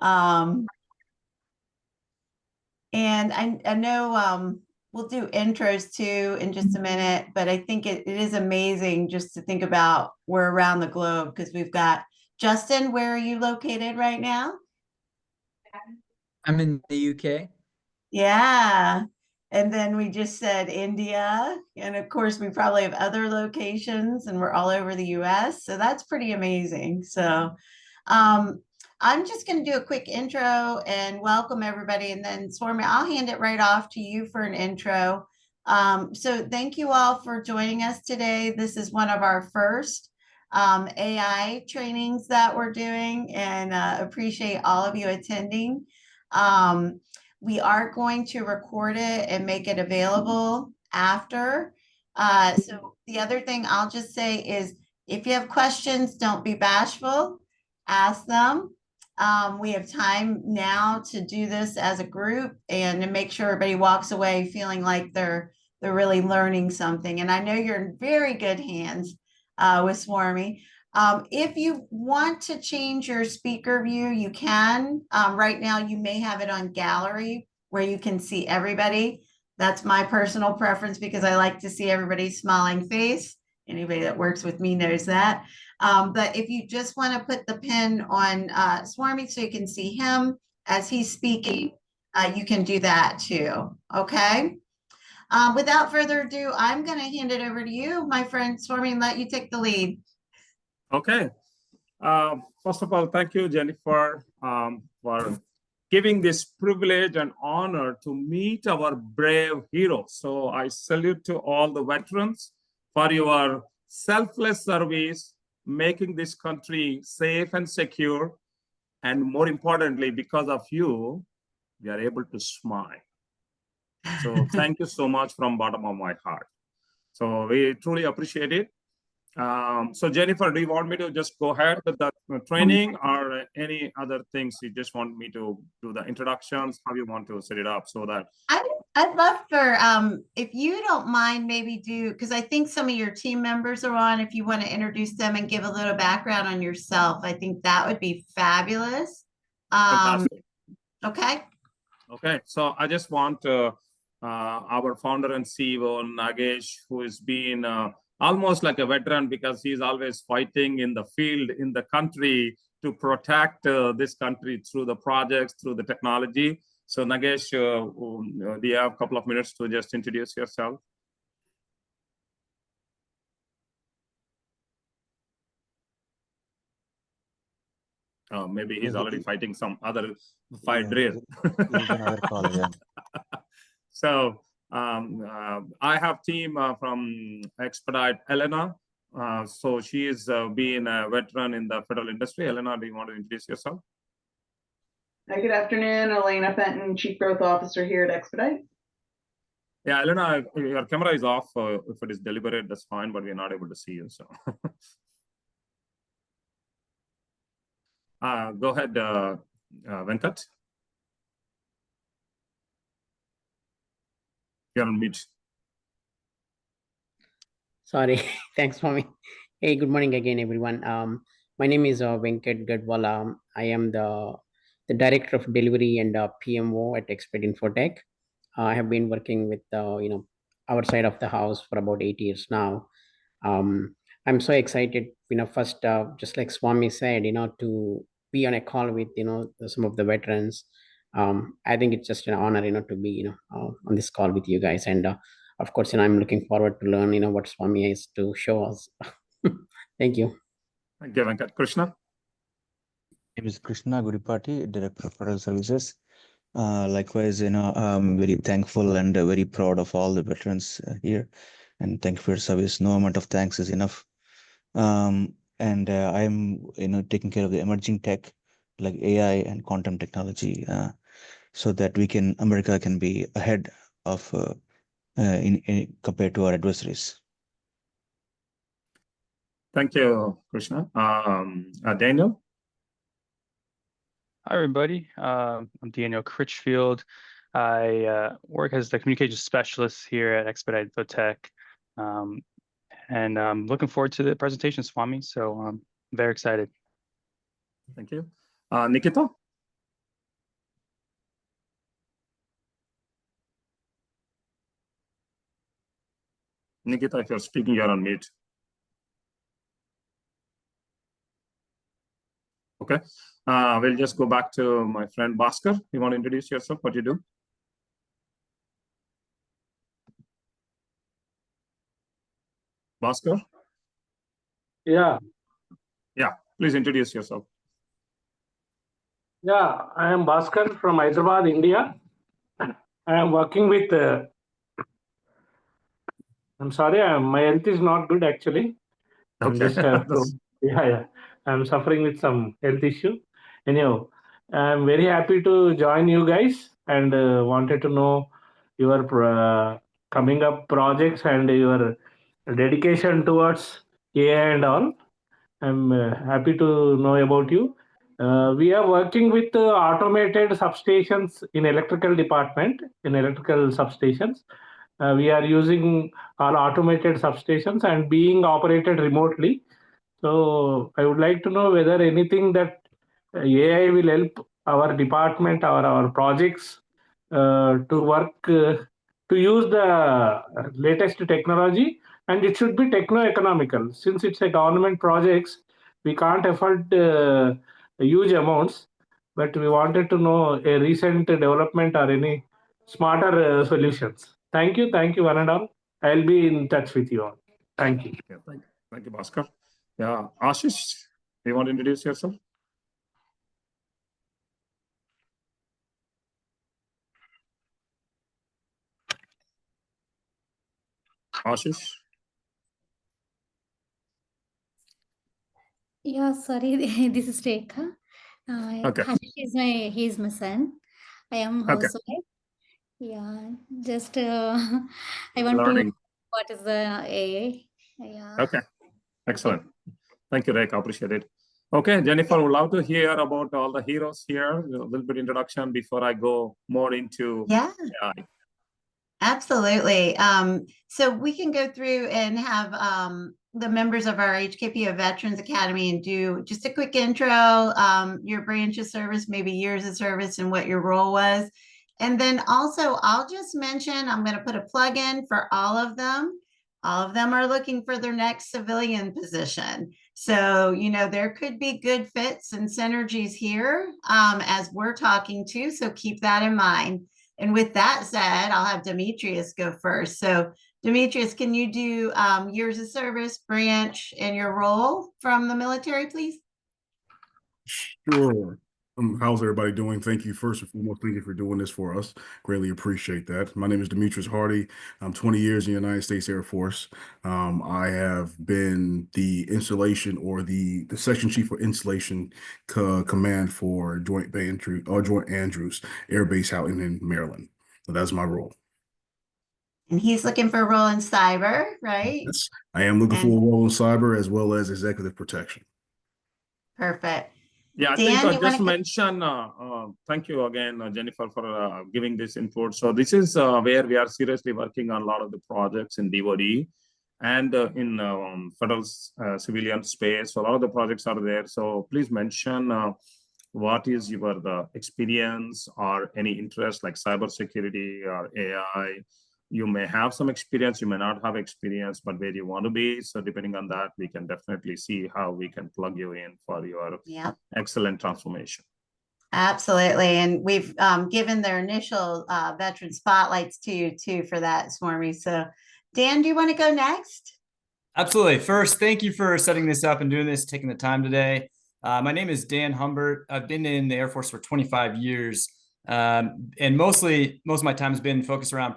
Um, and I know we'll do intros too in just a minute, but I think it is amazing just to think about we're around the globe because we've got Justin, where are you located right now? I'm in the UK. Yeah. And then we just said India. And of course, we probably have other locations and we're all over the US. So that's pretty amazing. So um, I'm just going to do a quick intro and welcome everybody. And then Swarmy, I'll hand it right off to you for an intro. So thank you all for joining us today. This is one of our first AI trainings that we're doing and appreciate all of you attending. Um, we are going to record it and make it available after. So the other thing I'll just say is if you have questions, don't be bashful, ask them. We have time now to do this as a group and to make sure everybody walks away feeling like they're really learning something. And I know you're in very good hands with Swarmy. If you want to change your speaker view, you can. Right now, you may have it on gallery where you can see everybody. That's my personal preference because I like to see everybody's smiling face. Anybody that works with me knows that. But if you just want to put the pin on Swarmy so you can see him as he's speaking, you can do that too. Okay. Without further ado, I'm going to hand it over to you, my friend Swarmy, and let you take the lead. Okay. First of all, thank you, Jennifer, for giving this privilege and honor to meet our brave heroes. So I salute to all the veterans for your selfless service, making this country safe and secure. And more importantly, because of you, we are able to smile. So thank you so much from bottom of my heart. So we truly appreciate it. So Jennifer, do you want me to just go ahead with the training or any other things you just want me to do the introductions? How you want to set it up so that I'd love for if you don't mind maybe do because I think some of your team members are on if you want to introduce them and give a little background on yourself. I think that would be fabulous. fantastic. Okay. Okay, so I just want our founder and CEO Nagesh, who has been almost like a veteran because he's always fighting in the field, in the country to protect this country through the projects, through the technology. So Nagesh, do you have a couple of minutes to just introduce yourself? Maybe he's already fighting some other fight drill. Another call, yeah. So I have team from Expedite Elena. So she is being a veteran in the federal industry. Elena, do you want to introduce yourself? Hi, good afternoon. Elena Fenton, Chief Growth Officer here at Expedite. Yeah, Elena, your camera is off. If it is deliberate, that's fine, but we're not able to see you. So go ahead, Venkat. You're on mute. Sorry, thanks for me. Hey, good morning again, everyone. My name is Venkat Gadwala. I am the Director of Delivery and PMO at ExpediteInfoTech. I have been working with our side of the house for about 8 years now. I'm so excited, first, just like Swamy said, to be on a call with, some of the veterans. I think it's just an honor, to be, on this call with you guys. And of course, I'm looking forward to learn, what Swamy has to show us. Thank you. Thank you, Venkat. Krishna? My name is Krishna Guripati, Director of Federal Services. Likewise, I'm very thankful and very proud of all the veterans here. And thank you for your service. No amount of thanks is enough. I'm taking care of the emerging tech like AI and quantum technology, so that America can be ahead of compared to our adversaries. Thank you, Krishna. Daniel? Hi, everybody. I'm Daniel Critchfield. I work as the communications specialist here at ExpediteInfoTech. And I'm looking forward to the presentation, Swamy. So I'm very excited. Thank you. Nikita? Nikita, if you're speaking, you're on mute. Okay. We'll just go back to my friend Bhaskar. You want to introduce yourself, what you do? Bhaskar? Yeah, Yeah, please introduce yourself. yeah, I am Bhaskar from Hyderabad, India. I am working with, I'm sorry, my health is not good actually. I'm Okay. just, yeah, I'm suffering with some health issue. Anyhow, I'm very happy to join you guys and wanted to know your coming up projects and your dedication towards AI and all. I'm happy to know about you. We are working with automated substations in electrical department, in electrical substations. We are using our automated substations and being operated remotely. So I would like to know whether anything that AI will help our department or our projects to work, to use the latest technology, and it should be techno-economical. Since it's a government projects, we can't afford huge amounts, but we wanted to know a recent development or any smarter solutions. Thank you, one and all. I'll be in touch with you all. Thank you. Yeah, thank you, Bhaskar. Yeah, Ashish, you want to introduce yourself? Ashish? Yeah, sorry, this is Rekha. Okay. He's my son. I am Okay. housewife. Yeah, just I want to Learning. what is the AI? Yeah. Okay. Excellent. Thank you, Rick. I appreciate it. Okay, Jennifer, would love to hear about all the heroes here. A little bit introduction before I go more into Yeah, AI. absolutely. So we can go through and have the members of our HKPO Veterans Academy and do just a quick intro, your branch of service, maybe years of service and what your role was. And then also I'll just mention, I'm going to put a plug in for all of them. All of them are looking for their next civilian position. So, there could be good fits and synergies here as we're talking to. So keep that in mind. And with that said, I'll have Demetrius go first. So Demetrius, can you do years of service, branch, and your role from the military, please? Sure. How's everybody doing? Thank you. First and foremost, thank you for doing this for us. Greatly appreciate that. My name is Demetrius Hardy. I'm 20 years in the United States Air Force. I have been the installation or the section chief for installation command for Joint Andrews Air Base out in Maryland. So that's my role. And he's looking for a role in cyber, right? Yes, I am looking for a role in cyber as well as executive protection. Perfect. Yeah, I Dan, think you just wanna mention, thank you again, Jennifer, for giving this input. So this is where we are seriously working on a lot of the projects in DoD and in federal civilian space. So a lot of the projects are there. So please mention what is your experience or any interest like cybersecurity or AI. You may have some experience, you may not have experience, but where you want to be. So depending on that, we can definitely see how we can plug you in for your excellent transformation. Absolutely. And we've given their initial veteran spotlights to you too for that, Swamy. So Dan, do you want to go next? Absolutely. First, thank you for setting this up and doing this, taking the time today. My name is Dan Humbert. I've been in the Air Force for 25 years. And most of my time has been focused around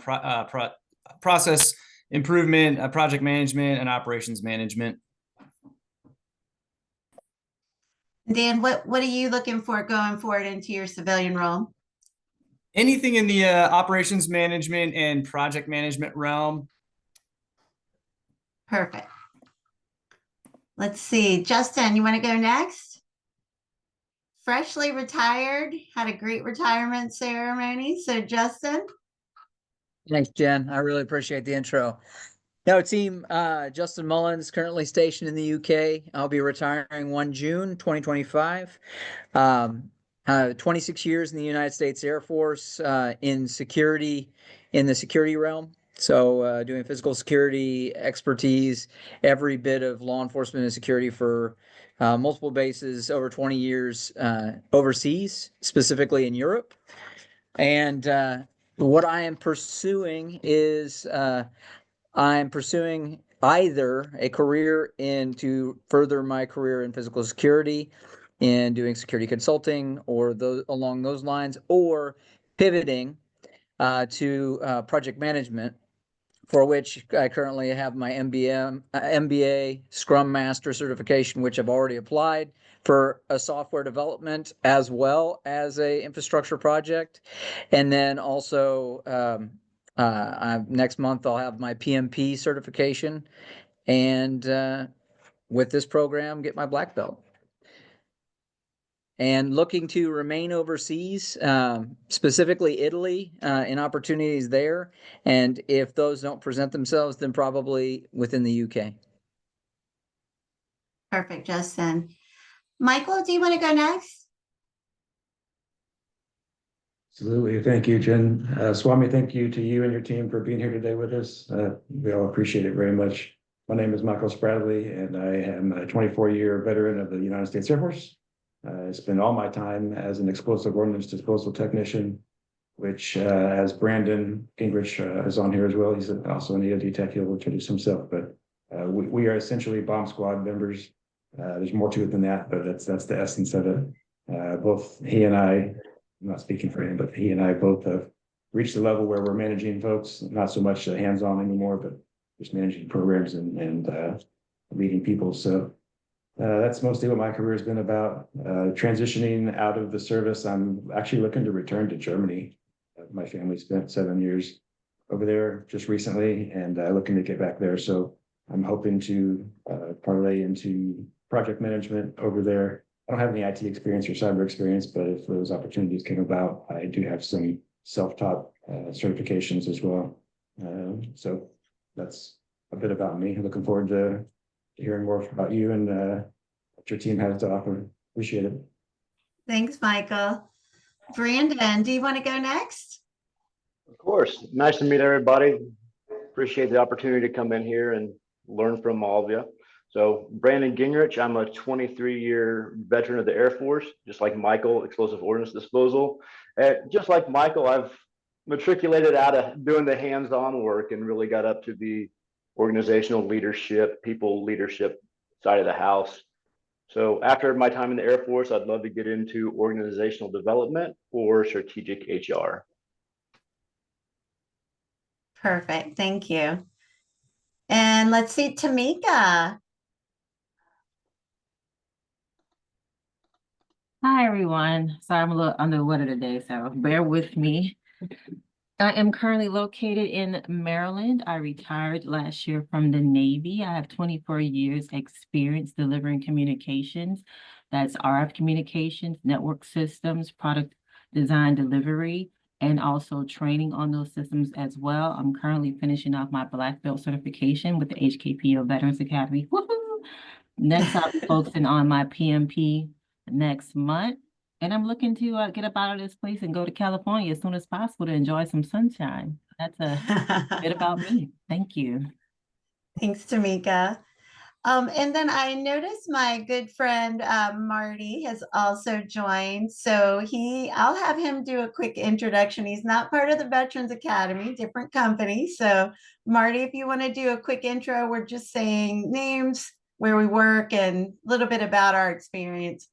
process improvement, project management, and operations management. Dan, what are you looking for going forward into your civilian role? Anything in the operations management and project management realm. Perfect. Let's see. Justin, you want to go next? Freshly retired, had a great retirement ceremony. So Justin. Thanks, Jen. I really appreciate the intro. Now, team, Justin Mullins, currently stationed in the UK. I'll be retiring 1 June 2025. 26 years in the United States Air Force in the security realm. So doing physical security expertise, every bit of law enforcement and security for multiple bases over 20 years overseas, specifically in Europe. And what I am pursuing is I'm pursuing either a career to further my career in physical security and doing security consulting or along those lines, or pivoting to project management, for which I currently have my MBA Scrum Master certification, which I've already applied for a software development as well as a infrastructure project. And then also next month I'll have my PMP certification, and with this program get my black belt. And looking to remain overseas, specifically Italy, in opportunities there. And if those don't present themselves, then probably within the UK. Perfect, Justin. Michael, do you want to go next? Absolutely. Thank you, Jen. Swamy, thank you to you and your team for being here today with us. We all appreciate it very much. My name is Michael Spradley, and I am a 24-year veteran of the United States Air Force. I spent all my time as an explosive ordnance disposal technician, which as Brandon Gingrich is on here as well. He's also an EOD tech. He'll introduce himself, but we are essentially bomb squad members. There's more to it than that, but that's the essence of it. Both he and I, I'm not speaking for him, but he and I both have reached the level where we're managing folks, not so much hands-on anymore, but just managing programs and leading people. So that's mostly what my career has been about. Transitioning out of the service, I'm actually looking to return to Germany. My family spent 7 years over there just recently, and looking to get back there. So I'm hoping to parlay into project management over there. I don't have any IT experience or cyber experience, but if those opportunities came about, I do have some self-taught certifications as well. So that's a bit about me. Looking forward to hearing more about you and what your team has to offer. Appreciate it. Thanks, Michael. Brandon, do you want to go next? Of course. Nice to meet everybody. Appreciate the opportunity to come in here and learn from all of you. So Brandon Gingrich, I'm a 23-year veteran of the Air Force, just like Michael, explosive ordnance disposal. Just like Michael, I've matriculated out of doing the hands-on work and really got up to the organizational leadership, people leadership side of the house. So after my time in the Air Force, I'd love to get into organizational development or strategic HR. Perfect. Thank you. And let's see, Tamika. Hi, everyone. Sorry, I'm a little under the weather today, so bear with me. I am currently located in Maryland. I retired last year from the Navy. I have 24 years experience delivering communications. That's RF communications, network systems, product design delivery, and also training on those systems as well. I'm currently finishing off my black belt certification with the HKPO Veterans Academy. Woohoo! Next, I'll be focusing on my PMP next month. And I'm looking to get up out of this place and go to California as soon as possible to enjoy some sunshine. That's a bit about me. Thank you. Thanks, Tamika. And then I noticed my good friend Marty has also joined. So I'll have him do a quick introduction. He's not part of the Veterans Academy, different company. So Marty, if you want to do a quick intro, we're just saying names, where we work, and a little bit about our experience.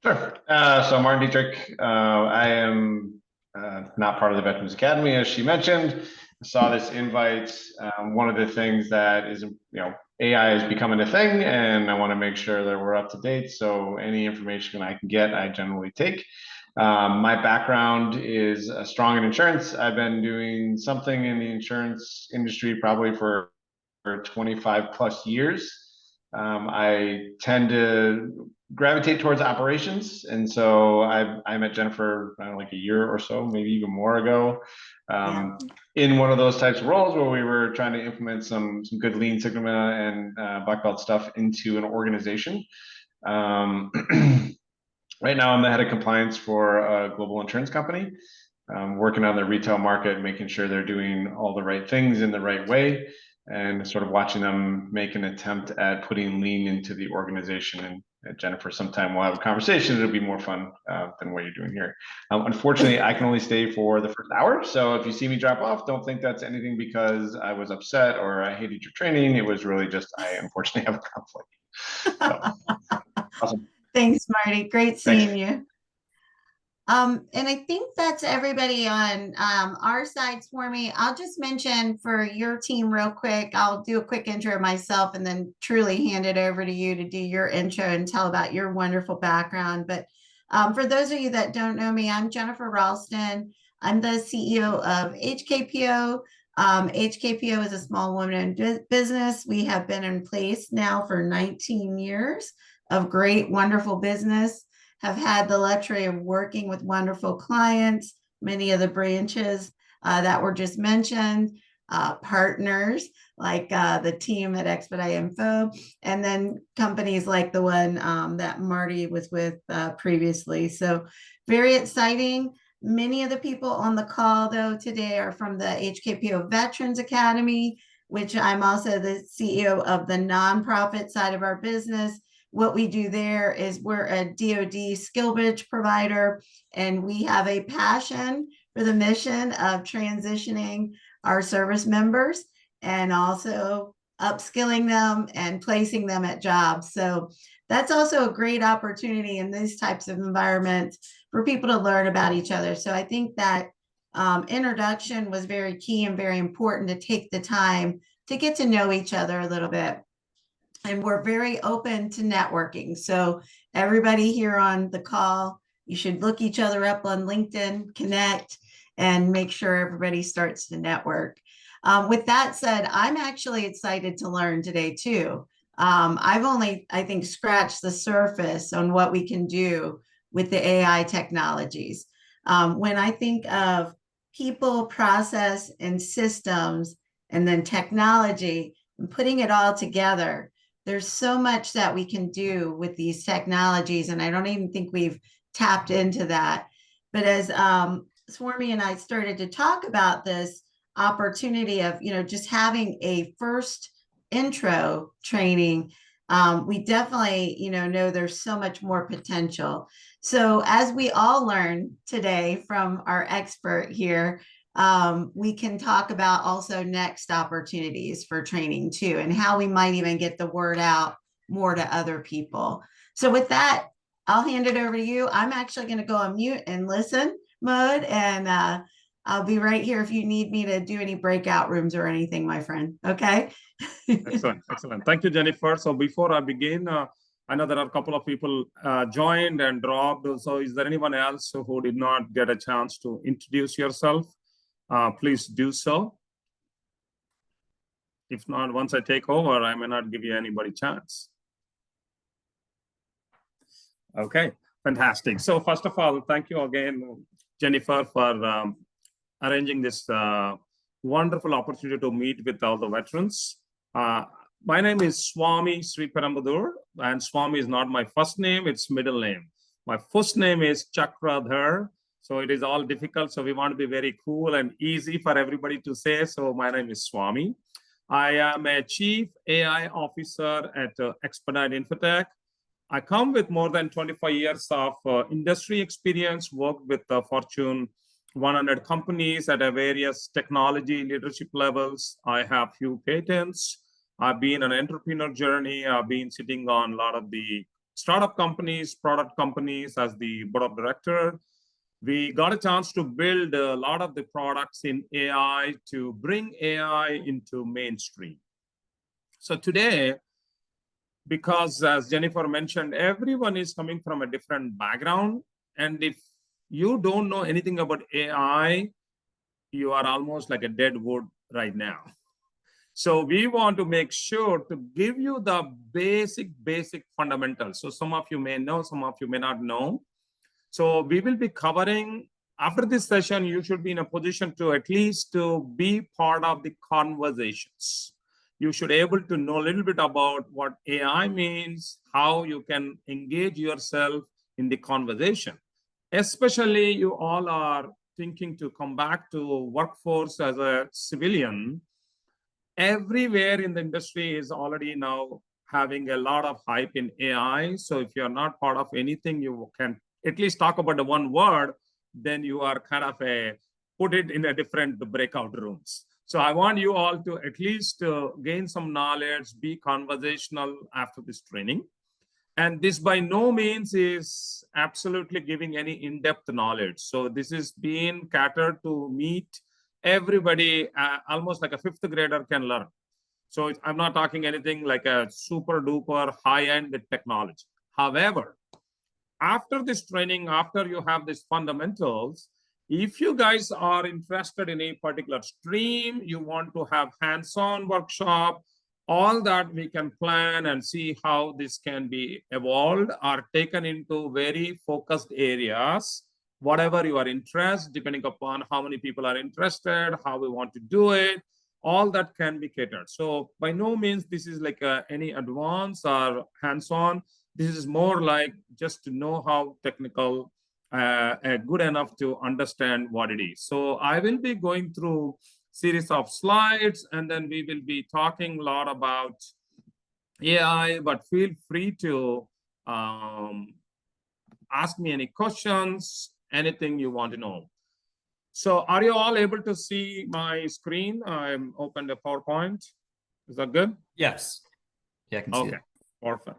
Sure. So Martin Dietrich, I am not part of the Veterans Academy, as she mentioned. I saw this invite. One of the things that is, AI is becoming a thing, and I want to make sure that we're up to date. So any information I can get, I generally take. My background is strong in insurance. I've been doing something in the insurance industry probably for 25 plus years. I tend to gravitate towards operations, and so I met Jennifer like a year or so, maybe even more ago, in one of those types of roles where we were trying to implement some good Lean Sigma and black belt stuff into an organization. Right now, I'm the head of compliance for a global insurance company, working on the retail market, making sure they're doing all the right things in the right way, and sort of watching them make an attempt at putting lean into the organization. And Jennifer, sometime we'll have a conversation. It'll be more fun than what you're doing here. Unfortunately, I can only stay for the first hour. So if you see me drop off, don't think that's anything because I was upset or I hated your training. It was really just I unfortunately have a conflict. So, awesome. Thanks, Marty. Great seeing you. And I think that's everybody on our side, Swamy. I'll just mention for your team real quick, I'll do a quick intro of myself and then truly hand it over to you to do your intro and tell about your wonderful background. But for those of you that don't know me, I'm Jennifer Ralston. I'm the CEO of HKPO. HKPO is a small woman-owned business. We have been in place now for 19 years of great, wonderful business. Have had the luxury of working with wonderful clients, many of the branches that were just mentioned, partners like the team at Expedite Info, and then companies like the one that Marty was with previously. So very exciting. Many of the people on the call, though, today are from the HKPO Veterans Academy, which I'm also the CEO of the nonprofit side of our business. What we do there is we're a DoD skill bridge provider, and we have a passion for the mission of transitioning our service members and also upskilling them and placing them at jobs. So that's also a great opportunity in these types of environments for people to learn about each other. So I think that introduction was very key and very important to take the time to get to know each other a little bit. And we're very open to networking. So everybody here on the call, you should look each other up on LinkedIn, connect, and make sure everybody starts to network. With that said, I'm actually excited to learn today too. I've only, I think, scratched the surface on what we can do with the AI technologies. When I think of people, process, and systems, and then technology, and putting it all together, there's so much that we can do with these technologies, and I don't even think we've tapped into that. But as Swamy and I started to talk about this opportunity of, just having a first intro training, we definitely, know there's so much more potential. So as we all learn today from our expert here, we can talk about also next opportunities for training too, and how we might even get the word out more to other people. So with that, I'll hand it over to you. I'm actually going to go on mute and listen mode, and I'll be right here if you need me to do any breakout rooms or anything, my friend. Okay. Excellent. Excellent. Thank you, Jennifer. So before I begin, I know there are a couple of people joined and dropped. So is there anyone else who did not get a chance to introduce yourself? Please do so. If not, once I take over, I may not give you anybody chance. Okay, fantastic. So first of all, thank you again, Jennifer, for arranging this wonderful opportunity to meet with all the veterans. My name is Swamy Sriperumbudur, and Swamy is not my first name, it's middle name. My first name is Chakradhar. So it is all difficult. So we want to be very cool and easy for everybody to say. So my name is Swamy. I am a Chief AI Officer at ExpediteInfoTech. I come with more than 25 years of industry experience, worked with Fortune 100 companies at various technology leadership levels. I have few patents. I've been an entrepreneur journey. I've been sitting on a lot of the startup companies, product companies as the board of director. We got a chance to build a lot of the products in AI to bring AI into mainstream. So today, because as Jennifer mentioned, everyone is coming from a different background. And if you don't know anything about AI, you are almost like a dead wood right now. So we want to make sure to give you the basic fundamentals. So some of you may know, some of you may not know. So we will be covering, after this session, you should be in a position to at least to be part of the conversations. You should be able to know a little bit about what AI means, how you can engage yourself in the conversation. Especially you all are thinking to come back to workforce as a civilian, everywhere in the industry is already now having a lot of hype in AI. So if you're not part of anything, you can at least talk about the one word, then you are kind of put it in a different breakout rooms. So I want you all to at least gain some knowledge, be conversational after this training. And this by no means is absolutely giving any in-depth knowledge. So this is being catered to meet everybody, almost like a fifth grader can learn. So I'm not talking anything like a super duper high-end technology. However, after this training, after you have these fundamentals, if you guys are interested in a particular stream, you want to have hands-on workshop, all that we can plan and see how this can be evolved or taken into very focused areas, whatever your interest, depending upon how many people are interested, how we want to do it, all that can be catered. So by no means this is like any advance or hands-on. This is more like just to know how technical, good enough to understand what it is. So I will be going through series of slides, and then we will be talking a lot about AI, but feel free to ask me any questions, anything you want to know. So are you all able to see my screen? I'm open the PowerPoint. Is that good? Yes. Yeah, I can see it. Okay, perfect.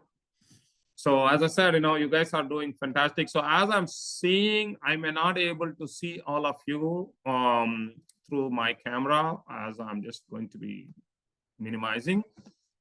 So as I said, you guys are doing fantastic. So as I'm seeing, I may not able to see all of you through my camera, as I'm just going to be minimizing.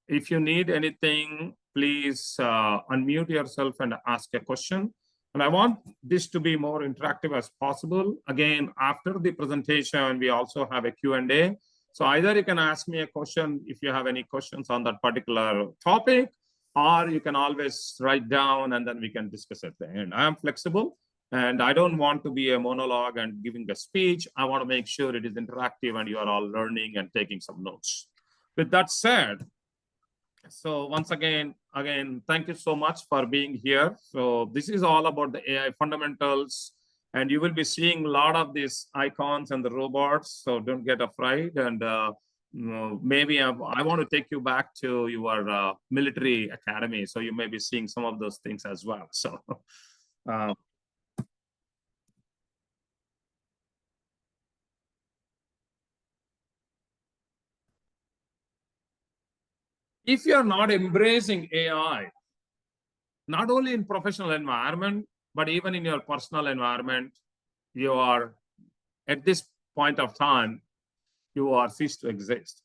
If you need anything, please unmute yourself and ask a question. And I want this to be more interactive as possible. Again, after the presentation, we also have a Q&A. So either you can ask me a question if you have any questions on that particular topic, or you can always write down and then we can discuss at the end. I am flexible and I don't want to be a monologue and giving a speech. I want to make sure it is interactive and you are all learning and taking some notes. With that said, so once again, thank you so much for being here. So this is all about the AI fundamentals, and you will be seeing a lot of these icons and the robots. So don't get afraid. And maybe I want to take you back to your military academy. So you may be seeing some of those things as well. So if you're not embracing AI, not only in professional environment, but even in your personal environment, you are, at this point of time, you are ceased to exist.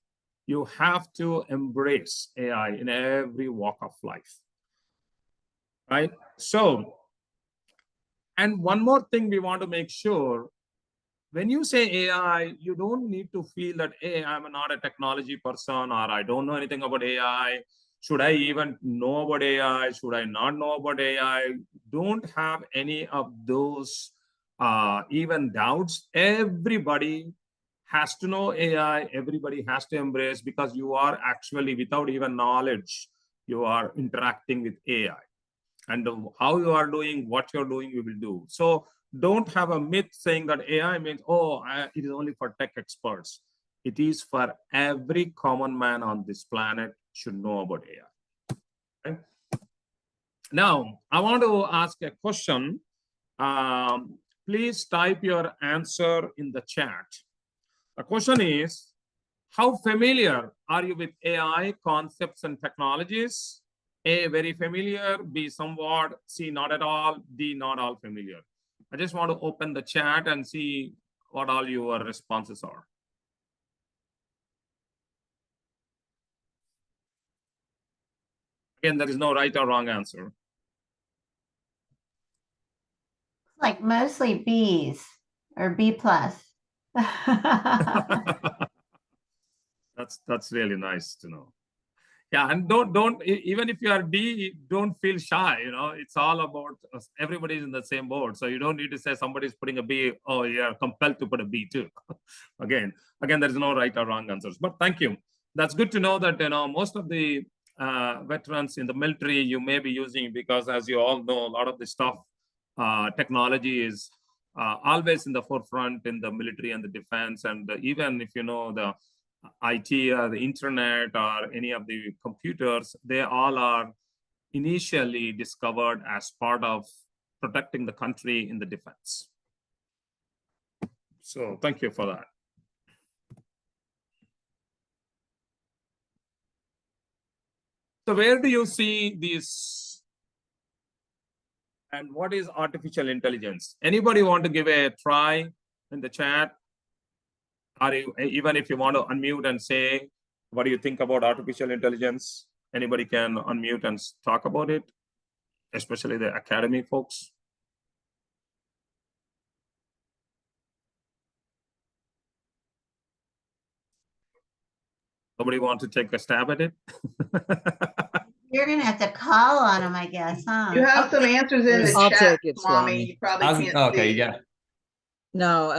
You have to embrace AI in every walk of life, right? So, and one more thing we want to make sure, when you say AI, you don't need to feel that, hey, I'm not a technology person, or I don't know anything about AI. Should I even know about AI? Should I not know about AI? Don't have any of those even doubts. Everybody has to know AI. Everybody has to embrace, because you are actually, without even knowledge, you are interacting with AI. And how you are doing, what you're doing, you will do. So don't have a myth saying that AI means, it is only for tech experts. It is for every common man on this planet should know about AI. Okay? Now, I want to ask a question. Please type your answer in the chat. The question is, how familiar are you with AI concepts and technologies? A, very familiar, B, somewhat, C, not at all, D, not all familiar. I just want to open the chat and see what all your responses are. Again, there is no right or wrong answer. Like mostly B's or B+. That's really nice to know. Yeah, and don't even if you are D, don't feel shy. It's all about us. Everybody's in the same boat, so you don't need to say somebody's putting a B. Oh, you're compelled to put a B too. again, there is no right or wrong answers. But thank you. That's good to know that most of the veterans in the military you may be using, because as you all know, a lot of the stuff technology is always in the forefront in the military and the defense. And even if you know the IT or the internet or any of the computers, they all are initially discovered as part of protecting the country in the defense. So thank you for that. So where do you see this? And what is artificial intelligence? Anybody want to give a try in the chat? Or even if you want to unmute and say, what do you think about artificial intelligence? Anybody can unmute and talk about it, especially the academy folks. Somebody want to take a stab at it? You're gonna have to call on them, I guess, huh? You have some answers in the I'll chat, take it, Swamy. Swamy. You probably can't see. Yeah. No,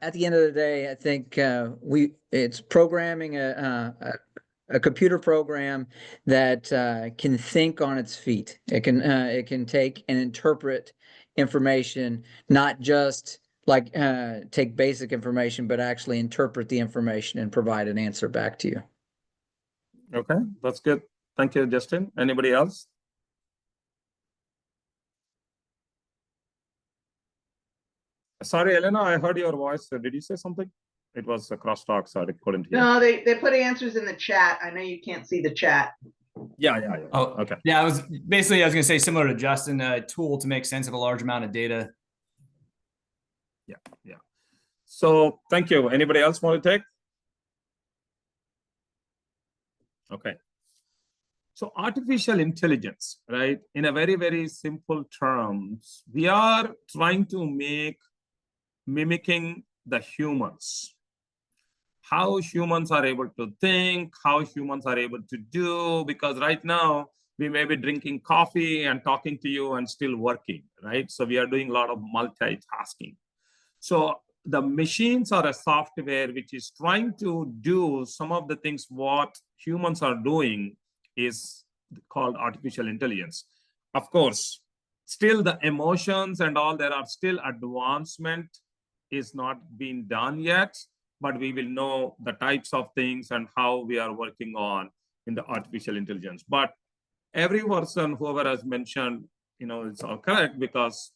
at the end of the day, I think it's programming a computer program that can think on its feet. It can take and interpret information, not just like take basic information, but actually interpret the information and provide an answer back to you. Okay, that's good. Thank you, Justin. Anybody else? Sorry, Elena, I heard your voice. Did you say something? It was a crosstalk, so I couldn't hear. No, they put answers in the chat. I know you can't see the chat. Yeah. Oh, okay. Yeah, I was going to say similar to Justin, a tool to make sense of a large amount of data. Yeah. So thank you. Anybody else want to take? Okay. So artificial intelligence, right? In a very, very simple terms, we are trying to make mimicking the humans. How humans are able to think, how humans are able to do, because right now we may be drinking coffee and talking to you and still working, right? So we are doing a lot of multitasking. So the machines are a software which is trying to do some of the things what humans are doing is called artificial intelligence. Of course, still the emotions and all, there are still advancement is not being done yet, but we will know the types of things and how we are working on in the artificial intelligence. But every person, whoever has mentioned, it's all correct, because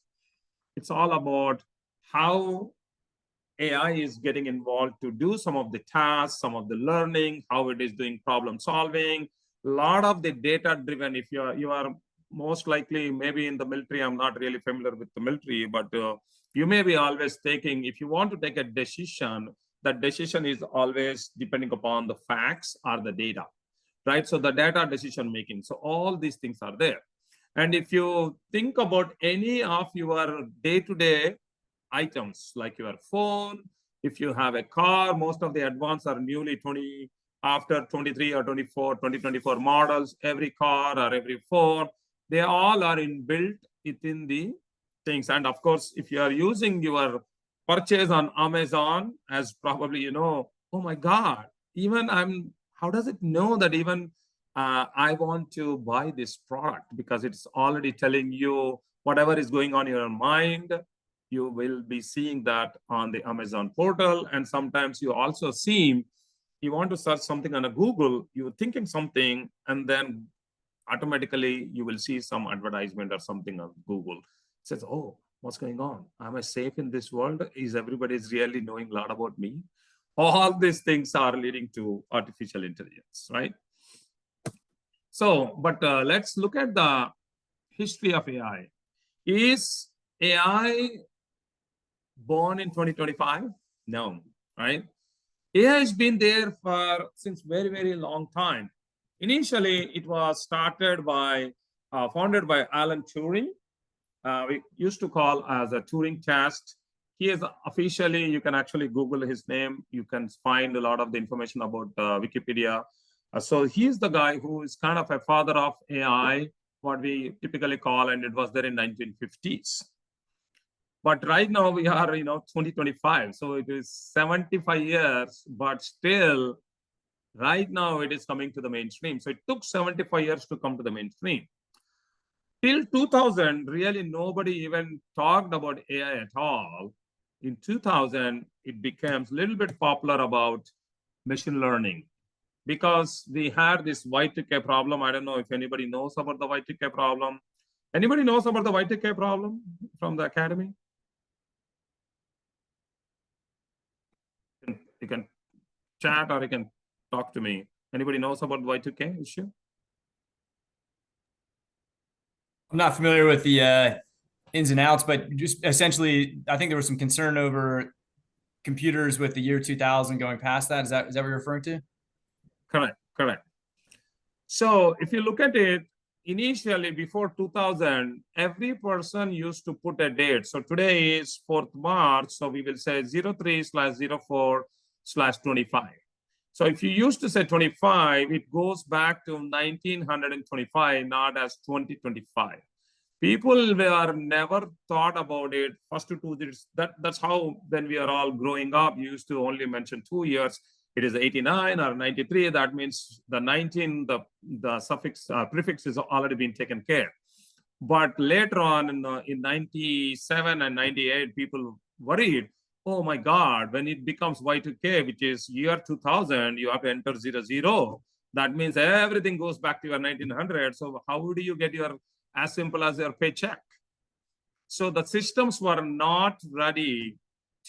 it's all about how AI is getting involved to do some of the tasks, some of the learning, how it is doing problem solving. A lot of the data driven, if you are most likely maybe in the military, I'm not really familiar with the military, but you may be always taking, if you want to take a decision, that decision is always depending upon the facts or the data, right? So the data decision making. So all these things are there. And if you think about any of your day-to-day items, like your phone, if you have a car, most of the advanced are newly after 23 or 2024 models, every car or every phone, they all are inbuilt within the things. And of course, if you are using your purchase on Amazon, as probably you know, oh my God, even how does it know that even I want to buy this product? Because it's already telling you whatever is going on in your mind, you will be seeing that on the Amazon portal. And sometimes you also see, you want to search something on a Google, you're thinking something, and then automatically you will see some advertisement or something on Google. It says, oh, what's going on? Am I safe in this world? Is everybody really knowing a lot about me? All these things are leading to artificial intelligence, right? So, but let's look at the history of AI. Is AI born in 2025? No, right? AI has been there since very, very long time. Initially, it was started by, founded by Alan Turing. We used to call as a Turing test. He is officially, you can actually Google his name. You can find a lot of the information about Wikipedia. So he's the guy who is kind of a father of AI, what we typically call, and it was there in 1950s. But right now we are, 2025. So it is 75 years, but still right now it is coming to the mainstream. So it took 75 years to come to the mainstream. Till 2000, really nobody even talked about AI at all. in 2000, it becomes a little bit popular about machine learning because we had this Y2K problem. I don't know if anybody knows about the Y2K problem. Anybody knows about the Y2K problem from the academy? You can chat or you can talk to me. Anybody knows about Y2K issue? I'm not familiar with the ins and outs, but just essentially, I think there was some concern over computers with the year 2000 going past that. Is that what you're referring to? Correct, correct. So if you look at it, initially before 2000, every person used to put a date. So today is 4th March. So we will say 03/04/25. So if you used to say 25, it goes back to 1925, not as 2025. People were never thought about it. First 2 digits. That's how when we are all growing up, you used to only mention 2 years. It is 89 or 93. That means the 19, the suffix prefix is already been taken care. But later on in 97 and 98, people worried, oh my God, when it becomes Y2K, which is year 2000, you have to enter 00. That means everything goes back to your 1900. So how do you get your as simple as your paycheck? So the systems were not ready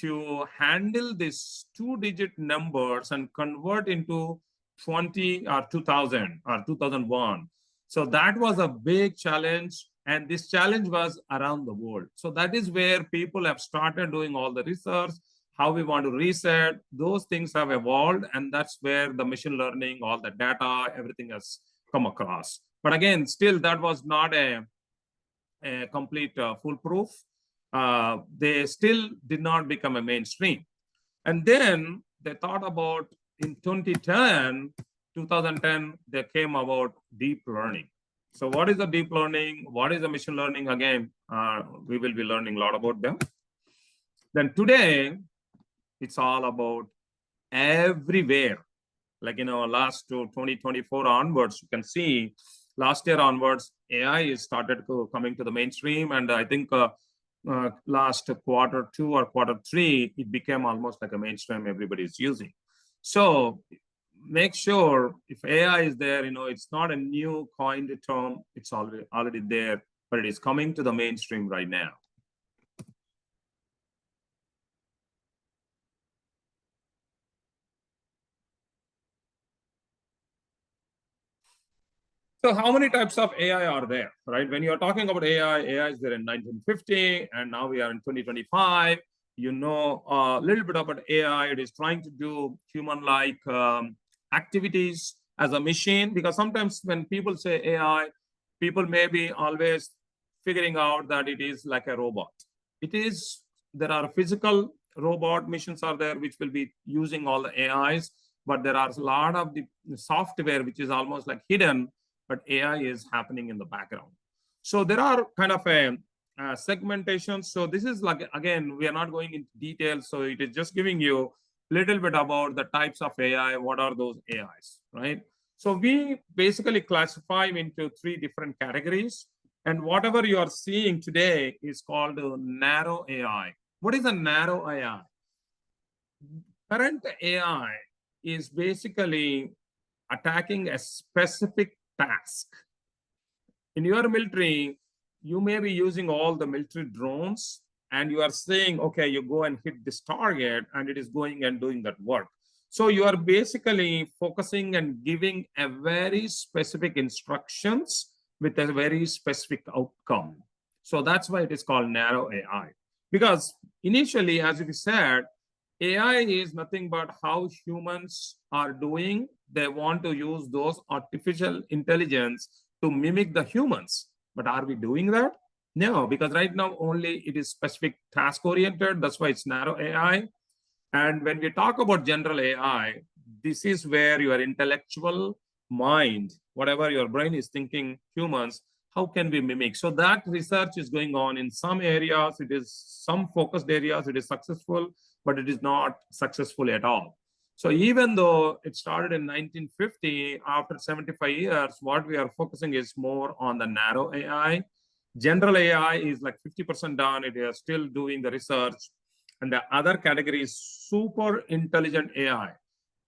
to handle these 2-digit numbers and convert into 20 or 2000 or 2001. So that was a big challenge. And this challenge was around the world. So that is where people have started doing all the research, how we want to reset. Those things have evolved. And that's where the machine learning, all the data, everything has come across. But again, still that was not a complete foolproof. They still did not become a mainstream. And then they thought about in 2010, they came about deep learning. So what is the deep learning? What is the machine learning? Again, we will be learning a lot about them. Then today, it's all about everywhere. Like, last to 2024 onwards, you can see last year onwards, AI is started coming to the mainstream. And I think last Q2 or Q3, it became almost like a mainstream everybody is using. So make sure if AI is there, it's not a new coined term. It's already there, but it is coming to the mainstream right now. So how many types of AI are there, right? When you're talking about AI is there in 1950, and now we are in 2025. You know a little bit about AI. It is trying to do human-like activities as a machine, because sometimes when people say AI, people may be always figuring out that it is like a robot. It is, there are physical robot missions are there, which will be using all the AIs, but there are a lot of the software, which is almost like hidden, but AI is happening in the background. So there are kind of a segmentation. So this is like, again, we are not going into details. So it is just giving you a little bit about the types of AI. What are those AIs, right? So we basically classify into 3 different categories. And whatever you are seeing today is called narrow AI. What is a narrow AI? Current AI is basically attacking a specific task. In your military, you may be using all the military drones, and you are saying, okay, you go and hit this target, and it is going and doing that work. So you are basically focusing and giving a very specific instructions with a very specific outcome. So that's why it is called narrow AI. Because initially, as we said, AI is nothing but how humans are doing. They want to use those artificial intelligence to mimic the humans. But are we doing that? No, because right now only it is specific task oriented. That's why it's narrow AI. And when we talk about general AI, this is where your intellectual mind, whatever your brain is thinking, humans, how can we mimic? So that research is going on in some areas. It is some focused areas. It is successful, but it is not successful at all. So even though it started in 1950, after 75 years, what we are focusing is more on the narrow AI. General AI is like 50% done. It is still doing the research. And the other category is super intelligent AI.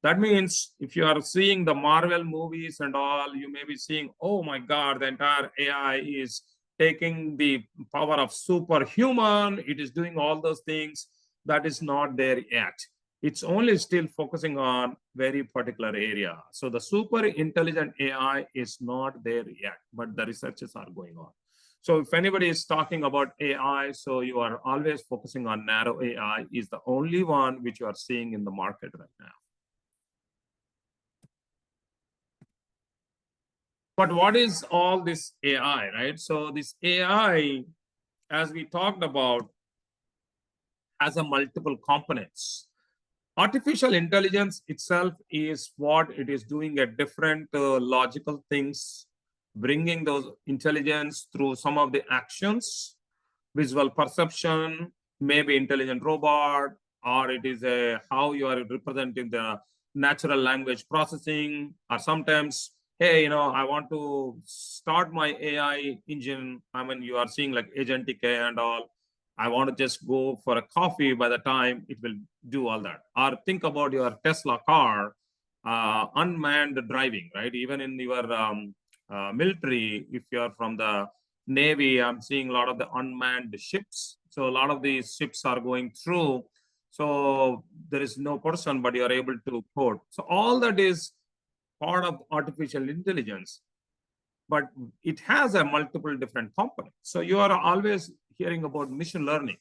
That means if you are seeing the Marvel movies and all, you may be seeing, oh my God, the entire AI is taking the power of superhuman. It is doing all those things. That is not there yet. It's only still focusing on very particular area. So the super intelligent AI is not there yet, but the researches are going on. So if anybody is talking about AI, so you are always focusing on narrow AI is the only one which you are seeing in the market right now. But what is all this AI, right? So this AI, as we talked about, has a multiple components. Artificial intelligence itself is what it is doing at different logical things, bringing those intelligence through some of the actions, visual perception, maybe intelligent robot, or it is how you are representing the natural language processing, or sometimes, hey, I want to start my AI engine. I mean, you are seeing like agentic AI and all. I want to just go for a coffee. By the time it will do all that. Or think about your Tesla car, unmanned driving, right? Even in your military, if you're from the Navy, I'm seeing a lot of the unmanned ships. So a lot of these ships are going through. So there is no person, but you're able to code. So all that is part of artificial intelligence, but it has a multiple different components. So you are always hearing about machine learning.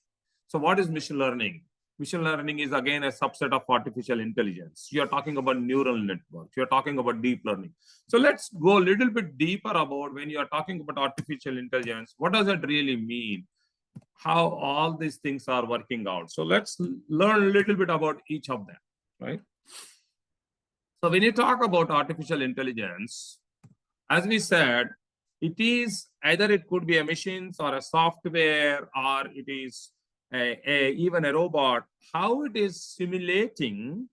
So what is machine learning? Machine learning is again a subset of artificial intelligence. You're talking about neural networks. You're talking about deep learning. So let's go a little bit deeper about when you're talking about artificial intelligence, what does it really mean? How all these things are working out. So let's learn a little bit about each of them, right? So when you talk about artificial intelligence, as we said, it is either it could be a machine or a software, or it is even a robot, how it is simulating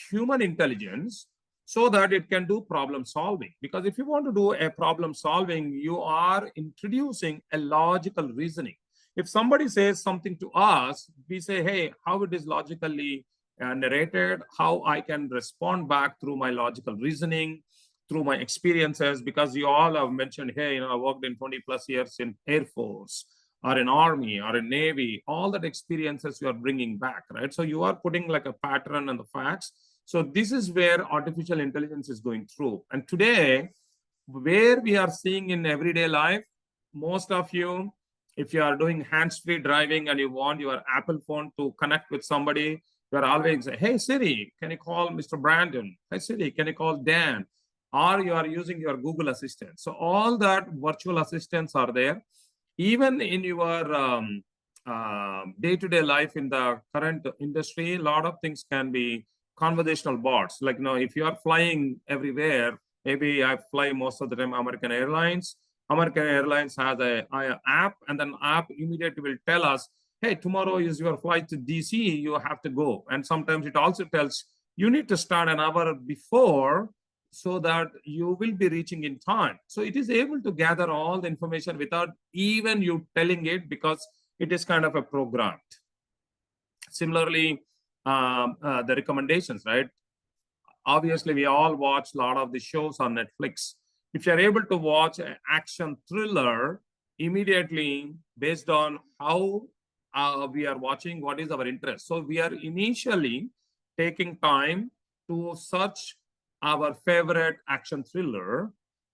human intelligence so that it can do problem solving. Because if you want to do a problem solving, you are introducing a logical reasoning. If somebody says something to us, we say, hey, how it is logically narrated, how I can respond back through my logical reasoning, through my experiences, because you all have mentioned, hey, I worked in 20 plus years in Air Force or in Army or in Navy, all that experiences you are bringing back, right? So you are putting like a pattern and the facts. So this is where artificial intelligence is going through. And today, where we are seeing in everyday life, most of you, if you are doing hands-free driving and you want your Apple phone to connect with somebody, you are always say, hey, Siri, can you call Mr. Brandon? Hey, Siri, can you call Dan? Or you are using your Google Assistant. So all that virtual assistants are there. Even in your day-to-day life in the current industry, a lot of things can be conversational bots. Like, if you are flying everywhere, maybe I fly most of the time American Airlines. American Airlines has an app, and then app immediately will tell us, hey, tomorrow is your flight to DC, you have to go. And sometimes it also tells you need to start an hour before so that you will be reaching in time. So it is able to gather all the information without even you telling it, because it is kind of a programmed. Similarly, the recommendations, right? Obviously, we all watch a lot of the shows on Netflix. If you're able to watch an action thriller, immediately based on how we are watching, what is our interest. So we are initially taking time to search our favorite action thriller,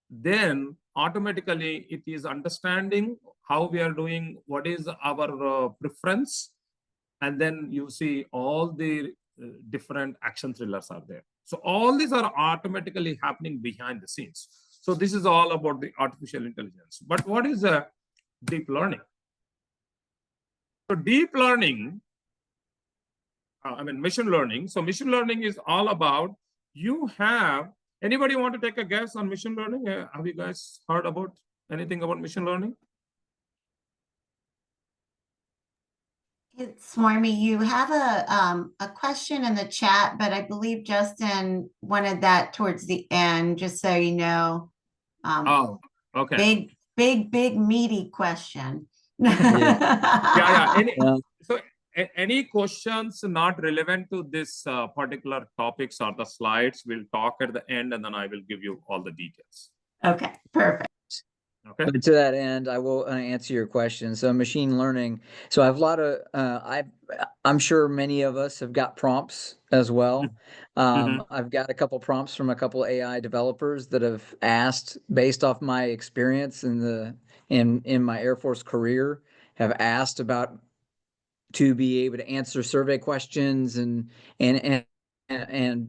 then automatically it is understanding how we are doing, what is our preference, and then you see all the different action thrillers are there. So all these are automatically happening behind the scenes. So this is all about the artificial intelligence. But what is deep learning? So deep learning, machine learning. So machine learning is all about, anybody want to take a guess on machine learning? Have you guys heard about anything about machine learning? It's Swamy. You have a question in the chat, but I believe Justin wanted that towards the end, just so you know. Oh, okay. Big meaty question. Yeah. So any questions not relevant to this particular topics or the slides, we'll talk at the end, and then I will give you all the details. Okay, perfect. Okay. But to that end, I will answer your question. So machine learning. So I have a lot of, I'm sure many of us have got prompts as well. I've got a couple prompts from a couple AI developers that have asked, based off my experience in my Air Force career, have asked about to be able to answer survey questions and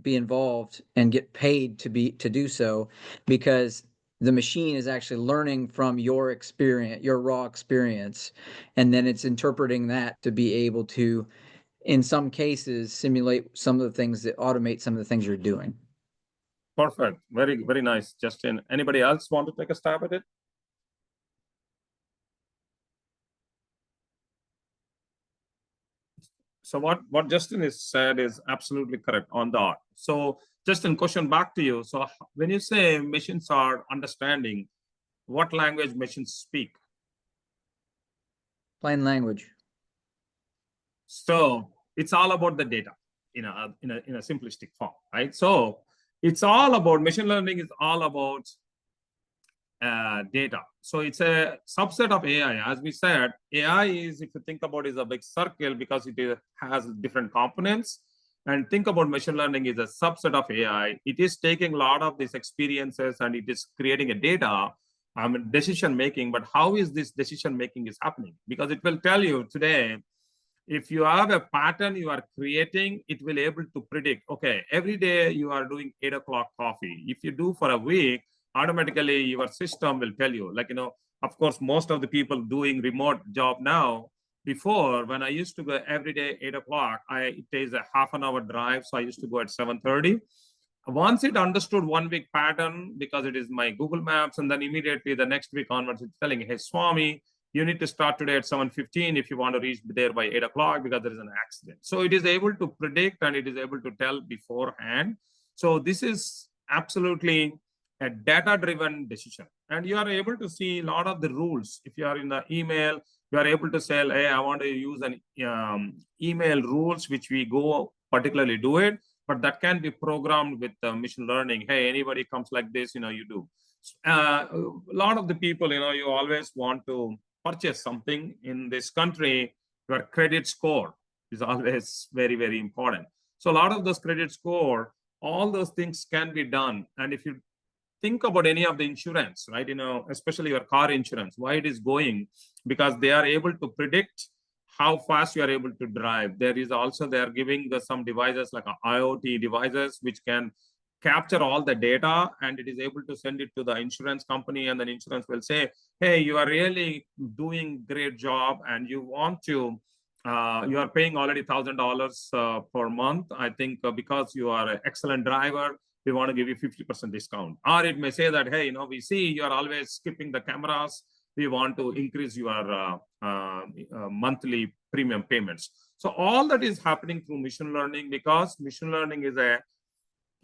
be involved and get paid to do so, because the machine is actually learning from your experience, your raw experience, and then it's interpreting that to be able to, in some cases, simulate some of the things that automate some of the things you're doing. Perfect. Very, very nice, Justin. Anybody else want to take a stab at it? So what Justin has said is absolutely correct on the art. So Justin, question back to you. So when you say machines are understanding, what language machines speak? Plain language. So it's all about the data in a simplistic form, right? So it's all about machine learning is all about data. So it's a subset of AI. As we said, AI is, if you think about it, is a big circle because it has different components. And think about machine learning is a subset of AI. It is taking a lot of these experiences and it is creating a data, decision making. But how is this decision making is happening? Because it will tell you today, if you have a pattern you are creating, it will able to predict, okay, every day you are doing 8 o'clock coffee. If you do for a week, automatically your system will tell you, like, of course, most of the people doing remote job now, before when I used to go every day 8 o'clock, it takes a half an hour drive. So I used to go at 7:30. Once it understood 1 week pattern, because it is my Google Maps, and then immediately the next week onwards, it's telling, hey, Swamy, you need to start today at 7:15 if you want to reach there by 8 o'clock because there is an accident. So it is able to predict and it is able to tell beforehand. So this is absolutely a data-driven decision. And you are able to see a lot of the rules. If you are in the email, you are able to say, hey, I want to use an email rules, which we go particularly do it, but that can be programmed with machine learning. Hey, anybody comes like this, you do. A lot of the people, you always want to purchase something in this country. Your credit score is always very, very important. So a lot of those credit score, all those things can be done. And if you think about any of the insurance, right, especially your car insurance, why it is going, because they are able to predict how fast you are able to drive. There is also, they are giving some devices like IoT devices, which can capture all the data, and it is able to send it to the insurance company, and then insurance will say, hey, you are really doing great job, and you want to, you are paying already $1,000 per month. I think because you are an excellent driver, we want to give you 50% discount. Or it may say that, hey, we see you are always skipping the cameras. We want to increase your monthly premium payments. So all that is happening through machine learning, because machine learning is a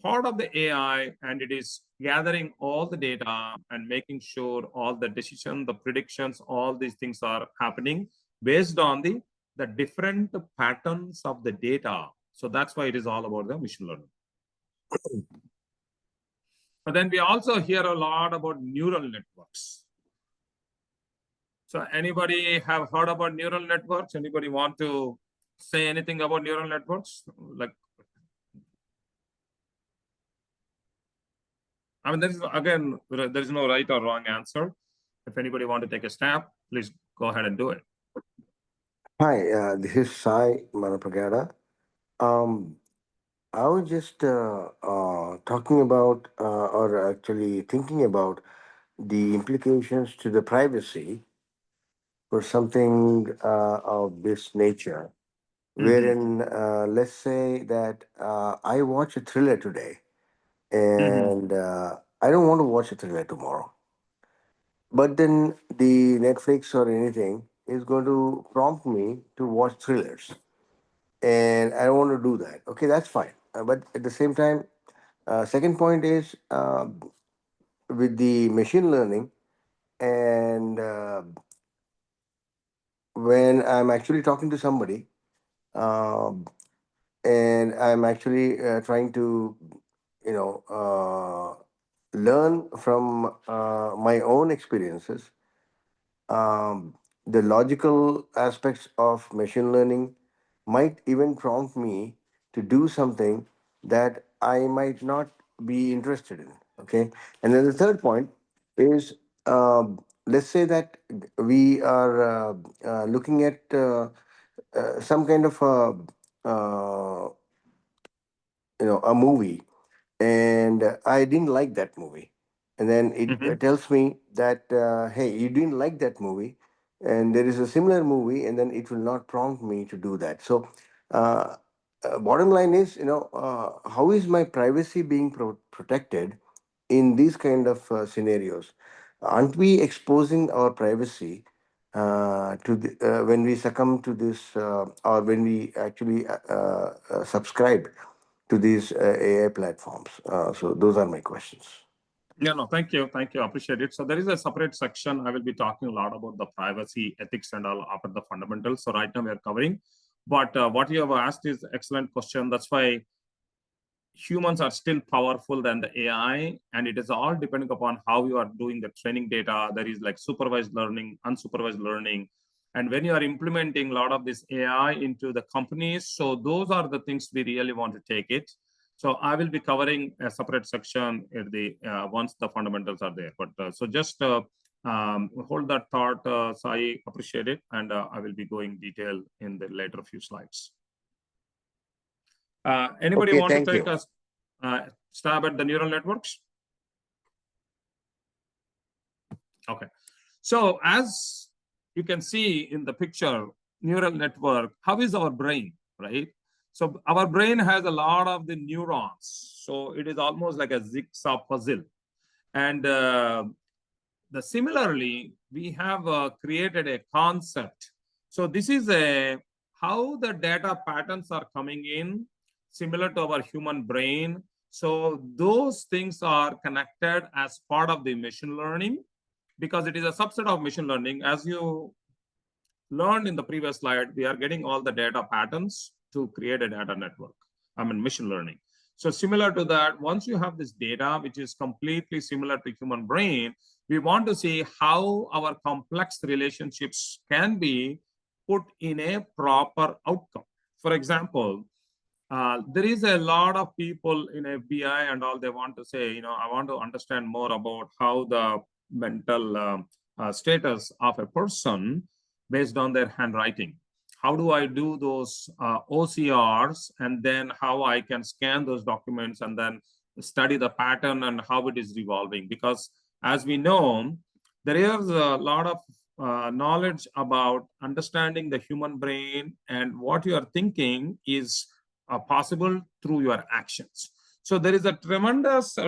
part of the AI, and it is gathering all the data and making sure all the decisions, the predictions, all these things are happening based on the different patterns of the data. So that's why it is all about the machine learning. But then we also hear a lot about neural networks. So anybody have heard about neural networks? Anybody want to say anything about neural networks? Like, I mean, there is no right or wrong answer. If anybody want to take a stab, please go ahead and do it. Hi, this is Sai Manapragada. I was just talking about, or actually thinking about the implications to the privacy for something of this nature, wherein, let's say that I watch a thriller today, and I don't want to watch a thriller tomorrow. But then the Netflix or anything is going to prompt me to watch thrillers, and I don't want to do that. Okay, that's fine. But at the same time, second point is with the machine learning, and when I'm actually talking to somebody, Um, and I'm actually trying to, learn from my own experiences. The logical aspects of machine learning might even prompt me to do something that I might not be interested in. Okay. And then the third point is, let's say that we are looking at some kind of a movie, and I didn't like that movie. And then it tells me that, hey, you didn't like that movie, and there is a similar movie, and then it will not prompt me to do that. So, bottom line is, how is my privacy being protected in these kind of scenarios? Aren't we exposing our privacy when we succumb to this, or when we actually subscribe to these AI platforms? So those are my questions. Yeah, no, thank you. Thank you. I appreciate it. So there is a separate section. I will be talking a lot about the privacy, ethics, and all after the fundamentals. So right now we are covering. But what you have asked is excellent question. That's why humans are still powerful than the AI, and it is all depending upon how you are doing the training data. There is like supervised learning, unsupervised learning. And when you are implementing a lot of this AI into the companies, so those are the things we really want to take it. So I will be covering a separate section at the once the fundamentals are there. But so just hold that thought, Sai, appreciate it. And I will be going detail in the later few slides. Anybody Okay, want to thank take you. a stab at the neural networks? Okay. So as you can see in the picture, neural network, how is our brain, right? So our brain has a lot of the neurons. So it is almost like a jigsaw puzzle. And similarly, we have created a concept. So this is how the data patterns are coming in, similar to our human brain. So those things are connected as part of the machine learning, because it is a subset of machine learning. As you learned in the previous slide, we are getting all the data patterns to create a data network. Machine learning. So similar to that, once you have this data, which is completely similar to human brain, we want to see how our complex relationships can be put in a proper outcome. For example, there is a lot of people in FBI and all, they want to say, I want to understand more about how the mental status of a person based on their handwriting. How do I do those OCRs, and then how I can scan those documents and then study the pattern and how it is revolving? Because as we know, there is a lot of knowledge about understanding the human brain, and what you are thinking is possible through your actions. So there is a tremendous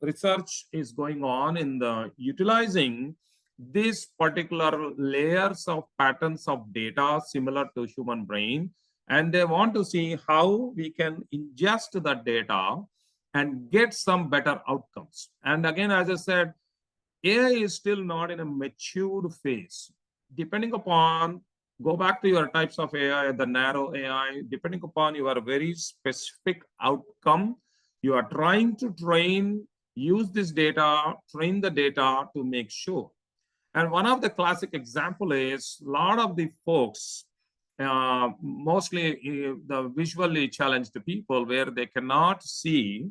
research is going on in the utilizing these particular layers of patterns of data similar to human brain, and they want to see how we can ingest that data and get some better outcomes. And again, as I said, AI is still not in a matured phase. Depending upon, go back to your types of AI, the narrow AI, depending upon your very specific outcome, you are trying to use this data, train the data to make sure. And one of the classic example is a lot of the folks, mostly the visually challenged people, where they cannot see,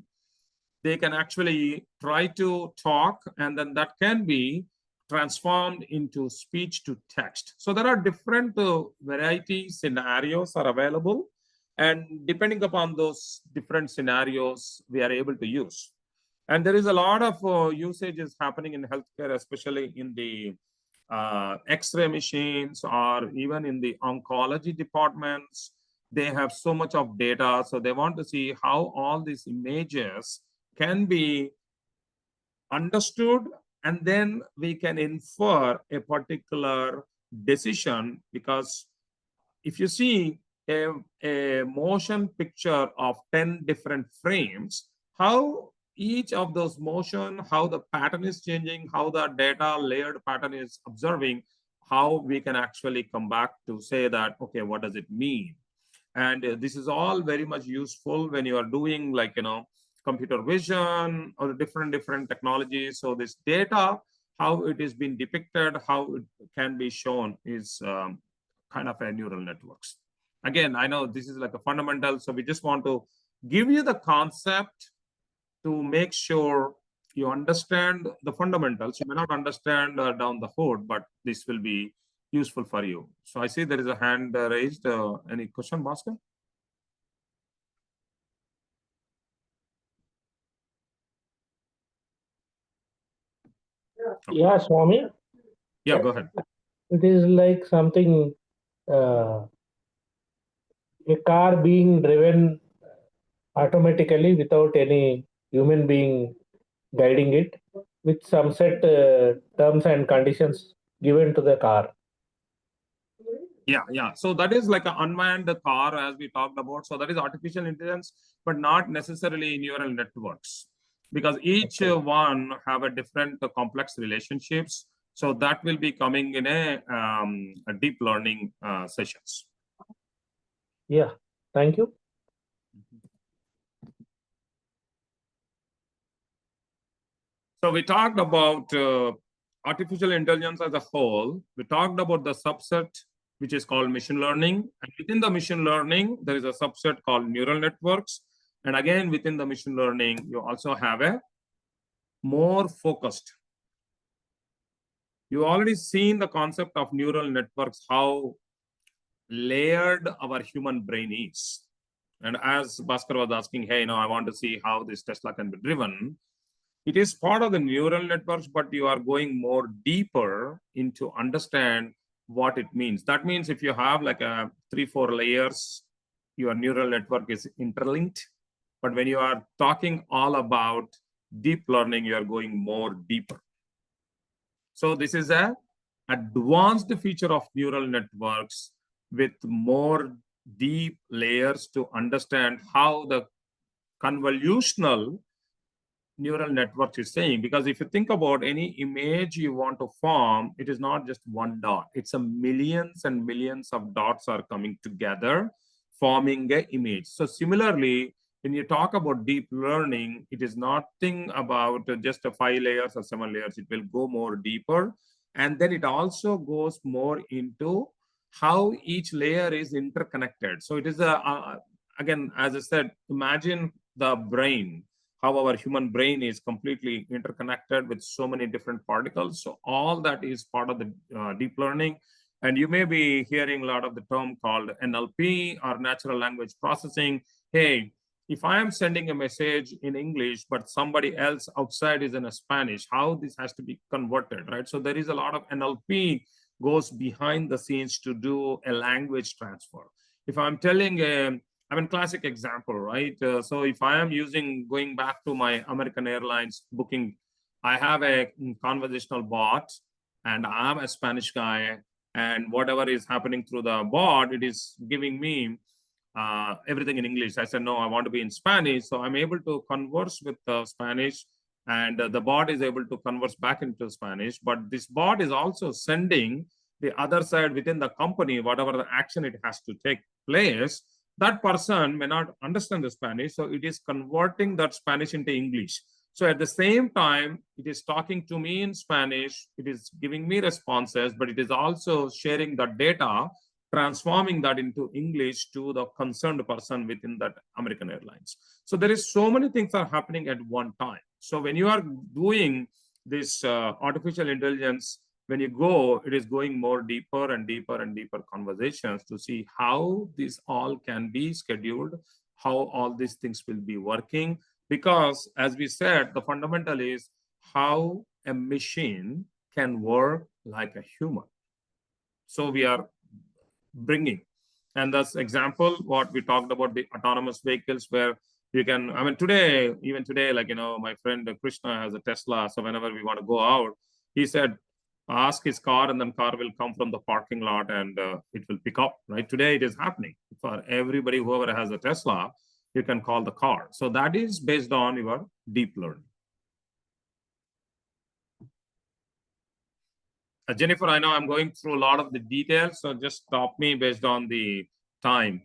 they can actually try to talk, and then that can be transformed into speech to text. So there are different variety scenarios are available, and depending upon those different scenarios, we are able to use. And there is a lot of usages happening in healthcare, especially in the X-ray machines, or even in the oncology departments. They have so much of data, so they want to see how all these images can be understood, and then we can infer a particular decision. Because if you see a motion picture of 10 different frames, how each of those motion, how the pattern is changing, how the data layered pattern is observing, how we can actually come back to say that, okay, what does it mean? And this is all very much useful when you are doing like, computer vision or different technologies. So this data, how it is being depicted, how it can be shown is kind of a neural networks. Again, I know this is like a fundamental, so we just want to give you the concept to make sure you understand the fundamentals. You may not understand down the hood, but this will be useful for you. So I see there is a hand raised. Any question, Bhaskar? Yeah, Swami. Yeah, go ahead. It is like something, a car being driven automatically without any human being guiding it, with some set terms and conditions given to the car. Yeah. So that is like an unmanned car, as we talked about. So that is artificial intelligence, but not necessarily neural networks, because each one have a different complex relationships. So that will be coming in a deep learning sessions. Yeah, thank you. So we talked about artificial intelligence as a whole. We talked about the subset, which is called machine learning. And within the machine learning, there is a subset called neural networks. And again, within the machine learning, you also have a more focused. You already seen the concept of neural networks, how layered our human brain is. And as Bhaskar was asking, hey, I want to see how this Tesla can be driven. It is part of the neural networks, but you are going more deeper into understand what it means. That means if you have like a 3-4 layers, your neural network is interlinked. But when you are talking all about deep learning, you are going more deeper. So this is a advanced feature of neural networks with more deep layers to understand how the convolutional neural network is saying. Because if you think about any image you want to form, it is not just one dot. It's a millions and millions of dots are coming together, forming an image. So similarly, when you talk about deep learning, it is nothing about just 5 layers or 7 layers. It will go more deeper. And then it also goes more into how each layer is interconnected. So it is again, as I said, imagine the brain, how our human brain is completely interconnected with so many different particles. So all that is part of the deep learning. And you may be hearing a lot of the term called NLP or natural language processing. Hey, if I am sending a message in English, but somebody else outside is in a Spanish, how this has to be converted, right? So there is a lot of NLP goes behind the scenes to do a language transfer. If I'm telling classic example, right? So if I am going back to my American Airlines booking, I have a conversational bot and I'm a Spanish guy, and whatever is happening through the bot, it is giving me everything in English. I said, no, I want to be in Spanish. So I'm able to converse with Spanish, and the bot is able to converse back into Spanish. But this bot is also sending the other side within the company, whatever the action it has to take place. That person may not understand the Spanish, so it is converting that Spanish into English. So at the same time, it is talking to me in Spanish, it is giving me responses, but it is also sharing the data, transforming that into English to the concerned person within that American Airlines. So there is so many things are happening at one time. So when you are doing this artificial intelligence, when you go, it is going more deeper and deeper and deeper conversations to see how this all can be scheduled, how all these things will be working. Because as we said, the fundamental is how a machine can work like a human. So we are bringing, and that's example what we talked about, the autonomous vehicles, where you can, even today, like, my friend Krishna has a Tesla. So whenever we want to go out, he said, ask his car, and then car will come from the parking lot and it will pick up, right? Today it is happening for everybody. Whoever has a Tesla, you can call the car. So that is based on your deep learning. Jennifer, I know I'm going through a lot of the details, so just stop me based on the time.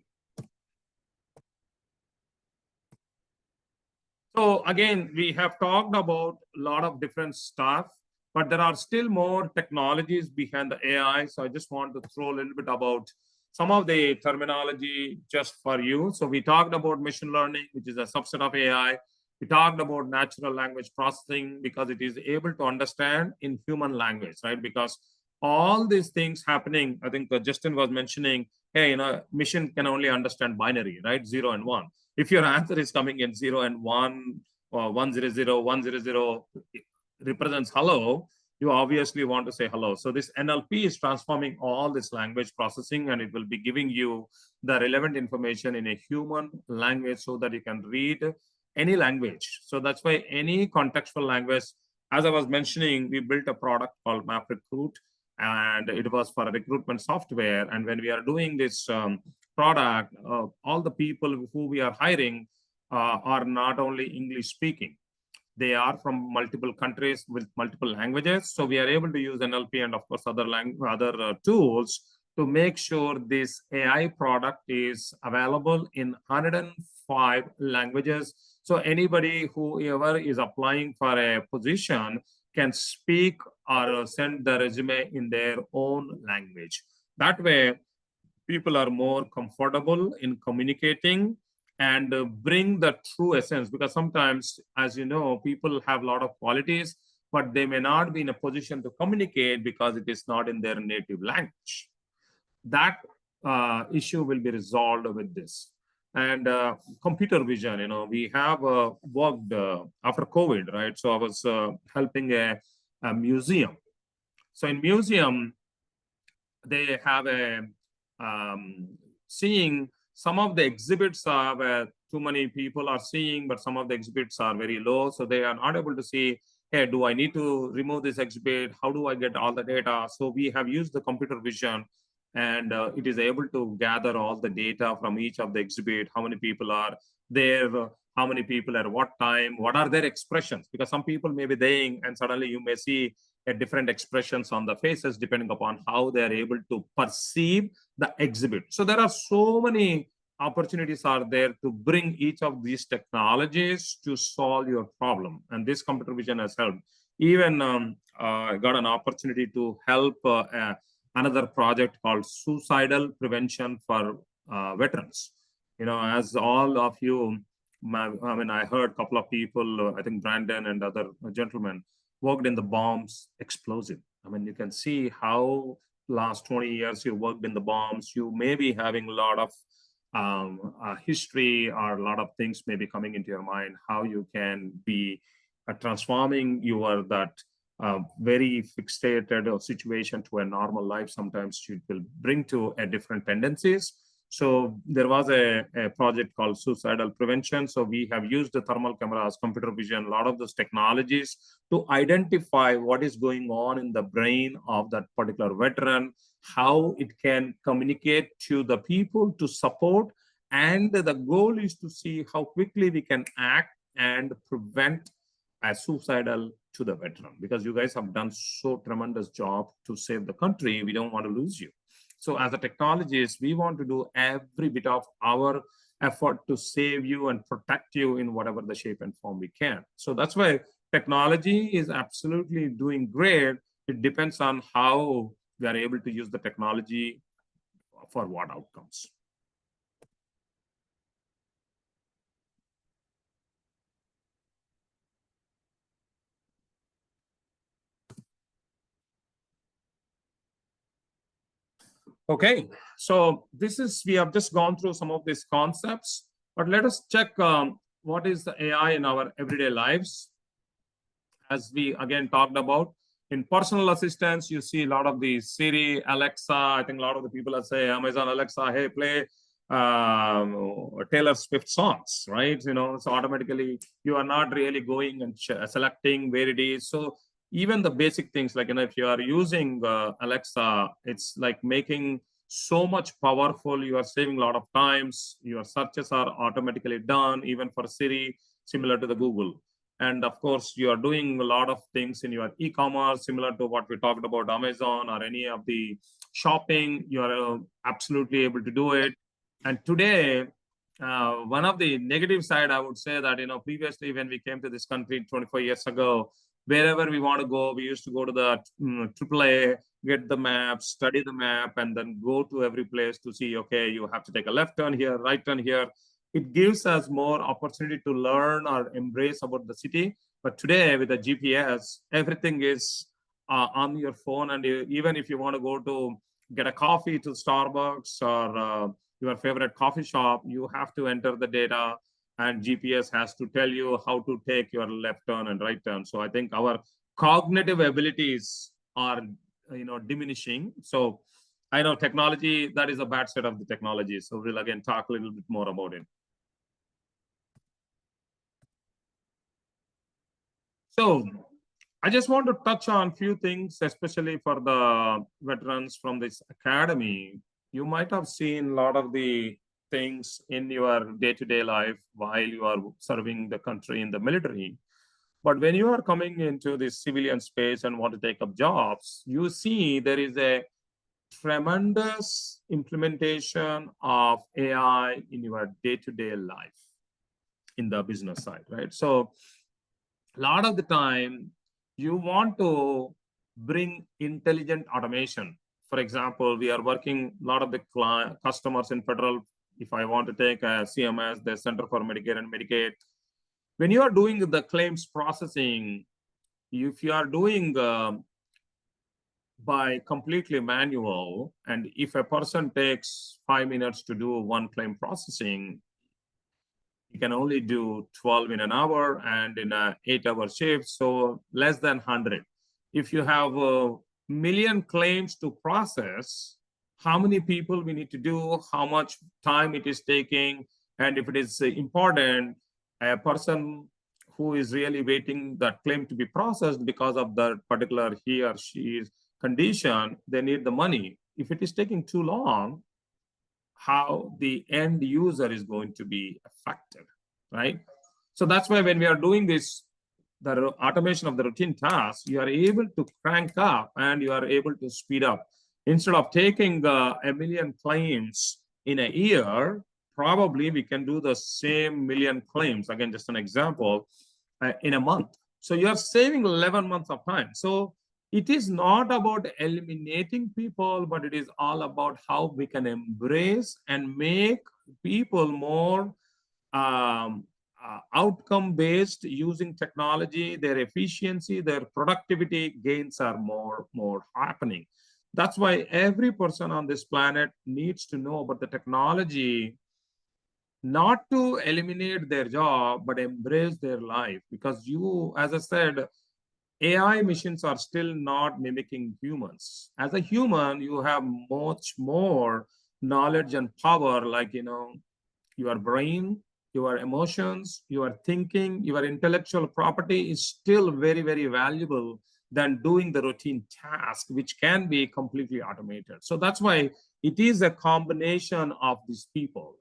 So again, we have talked about a lot of different stuff, but there are still more technologies behind the AI. So I just want to throw a little bit about some of the terminology just for you. So we talked about machine learning, which is a subset of AI. We talked about natural language processing because it is able to understand in human language, right? Because all these things happening, I think Justin was mentioning, hey, machine can only understand binary, right? 0 and 1. If your answer is coming in 0 and 1 or 100, 100 represents hello, you obviously want to say hello. So this NLP is transforming all this language processing, and it will be giving you the relevant information in a human language so that you can read any language. So that's why any contextual language, as I was mentioning, we built a product called MapRecruit, and it was for a recruitment software. And when we are doing this product, all the people who we are hiring are not only English speaking. They are from multiple countries with multiple languages. So we are able to use NLP and of course other tools to make sure this AI product is available in 105 languages. So anybody whoever is applying for a position can speak or send the resume in their own language. That way, people are more comfortable in communicating and bring the true essence, because sometimes, as you know, people have a lot of qualities, but they may not be in a position to communicate because it is not in their native language. That issue will be resolved with this. And computer vision, we have worked after COVID, right? So I was helping a museum. So in museum, they have a seeing some of the exhibits are where too many people are seeing, but some of the exhibits are very low. So they are not able to see, hey, do I need to remove this exhibit? How do I get all the data? So we have used the computer vision, and it is able to gather all the data from each of the exhibit, how many people are there, how many people at what time, what are their expressions? Because some people may be there and suddenly you may see different expressions on the faces depending upon how they are able to perceive the exhibit. So there are so many opportunities are there to bring each of these technologies to solve your problem. And this computer vision has helped. Even I got an opportunity to help another project called suicidal prevention for veterans. As all of you, I heard a couple of people, I think Brandon and other gentlemen, worked in the bombs explosive. You can see how last 20 years you worked in the bombs. You may be having a lot of history or a lot of things may be coming into your mind, how you can be transforming your very fixated situation to a normal life. Sometimes it will bring to a different tendencies. So there was a project called suicidal prevention. So we have used the thermal cameras, computer vision, a lot of those technologies to identify what is going on in the brain of that particular veteran, how it can communicate to the people to support. And the goal is to see how quickly we can act and prevent a suicidal to the veteran, because you guys have done so tremendous job to save the country. We don't want to lose you. So as a technologist, we want to do every bit of our effort to save you and protect you in whatever the shape and form we can. So that's why technology is absolutely doing great. It depends on how we are able to use the technology for what outcomes. Okay, so we have just gone through some of these concepts, but let us check what is the AI in our everyday lives. As we again talked about, in personal assistance, you see a lot of the Siri, Alexa. I think a lot of the people that say Amazon Alexa, hey, play Taylor Swift songs, right? So automatically you are not really going and selecting where it is. So even the basic things like, if you are using Alexa, it's like making so much powerful. You are saving a lot of times. Your searches are automatically done, even for Siri, similar to the Google. And of course, you are doing a lot of things in your e-commerce, similar to what we talked about Amazon or any of the shopping. You are absolutely able to do it. And today, one of the negative side, I would say that, previously when we came to this country 24 years ago, wherever we want to go, we used to go to the AAA, get the map, study the map, and then go to every place to see, okay, you have to take a left turn here, right turn here. It gives us more opportunity to learn or embrace about the city. But today with the GPS, everything is on your phone. And even if you want to go to get a coffee to Starbucks or your favorite coffee shop, you have to enter the data, and GPS has to tell you how to take your left turn and right turn. So I think our cognitive abilities are, diminishing. So I know technology, that is a bad side of the technology. So we'll again talk a little bit more about it. So I just want to touch on a few things, especially for the veterans from this academy. You might have seen a lot of the things in your day-to-day life while you are serving the country in the military. But when you are coming into this civilian space and want to take up jobs, you see there is a tremendous implementation of AI in your day-to-day life in the business side, right? So a lot of the time, you want to bring intelligent automation. For example, we are working a lot of the customers in federal. If I want to take a CMS, the Center for Medicare and Medicaid, when you are doing the claims processing, if you are doing by completely manual, and if a person takes 5 minutes to do one claim processing, you can only do 12 in an hour and in an 8-hour shift, so less than 100. If you have a million claims to process, how many people we need to do, how much time it is taking, and if it is important, a person who is really waiting that claim to be processed because of that particular he or she's condition, they need the money. If it is taking too long, how the end user is going to be affected, right? So that's why when we are doing this, the automation of the routine tasks, you are able to crank up and you are able to speed up. Instead of taking a million claims in a year, probably we can do the same million claims, again, just an example, in a month. So you are saving 11 months of time. So it is not about eliminating people, but it is all about how we can embrace and make people more outcome-based using technology. Their efficiency, their productivity gains are more happening. That's why every person on this planet needs to know about the technology, not to eliminate their job, but embrace their life. Because you, as I said, AI machines are still not mimicking humans. As a human, you have much more knowledge and power, like, your brain, your emotions, your thinking, your intellectual property is still very, very valuable than doing the routine task, which can be completely automated. So that's why it is a combination of these people.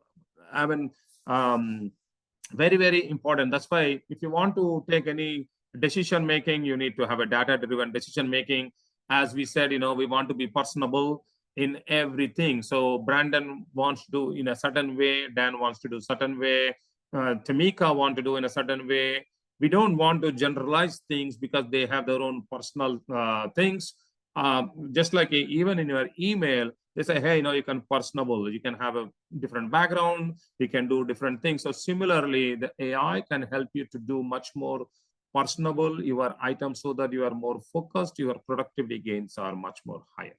I mean, very, very important. That's why if you want to take any decision making, you need to have a data-driven decision making. As we said, we want to be personable in everything. So Brandon wants to do in a certain way, Dan wants to do a certain way, Tamika wants to do in a certain way. We don't want to generalize things because they have their own personal things. Just like even in your email, they say, hey, you can personable, you can have a different background, you can do different things. So similarly, the AI can help you to do much more personable your items so that you are more focused, your productivity gains are much more higher.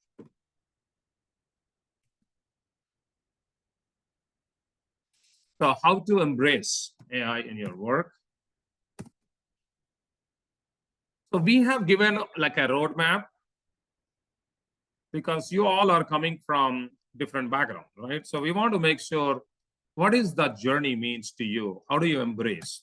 So how to embrace AI in your work? So we have given like a roadmap because you all are coming from different backgrounds, right? So we want to make sure what is the journey means to you? How do you embrace?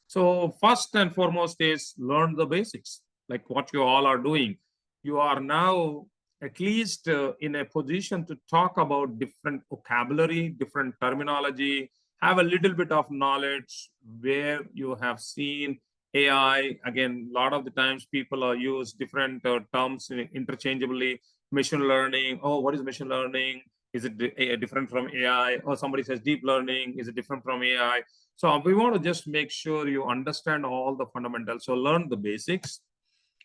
So first and foremost is learn the basics, like what you all are doing. You are now at least in a position to talk about different vocabulary, different terminology, have a little bit of knowledge where you have seen AI, again, a lot of the times people are use different terms interchangeably. Machine learning. Oh, what is machine learning? Is it different from AI? Or somebody says deep learning. Is it different from AI? So we want to just make sure you understand all the fundamentals. So learn the basics.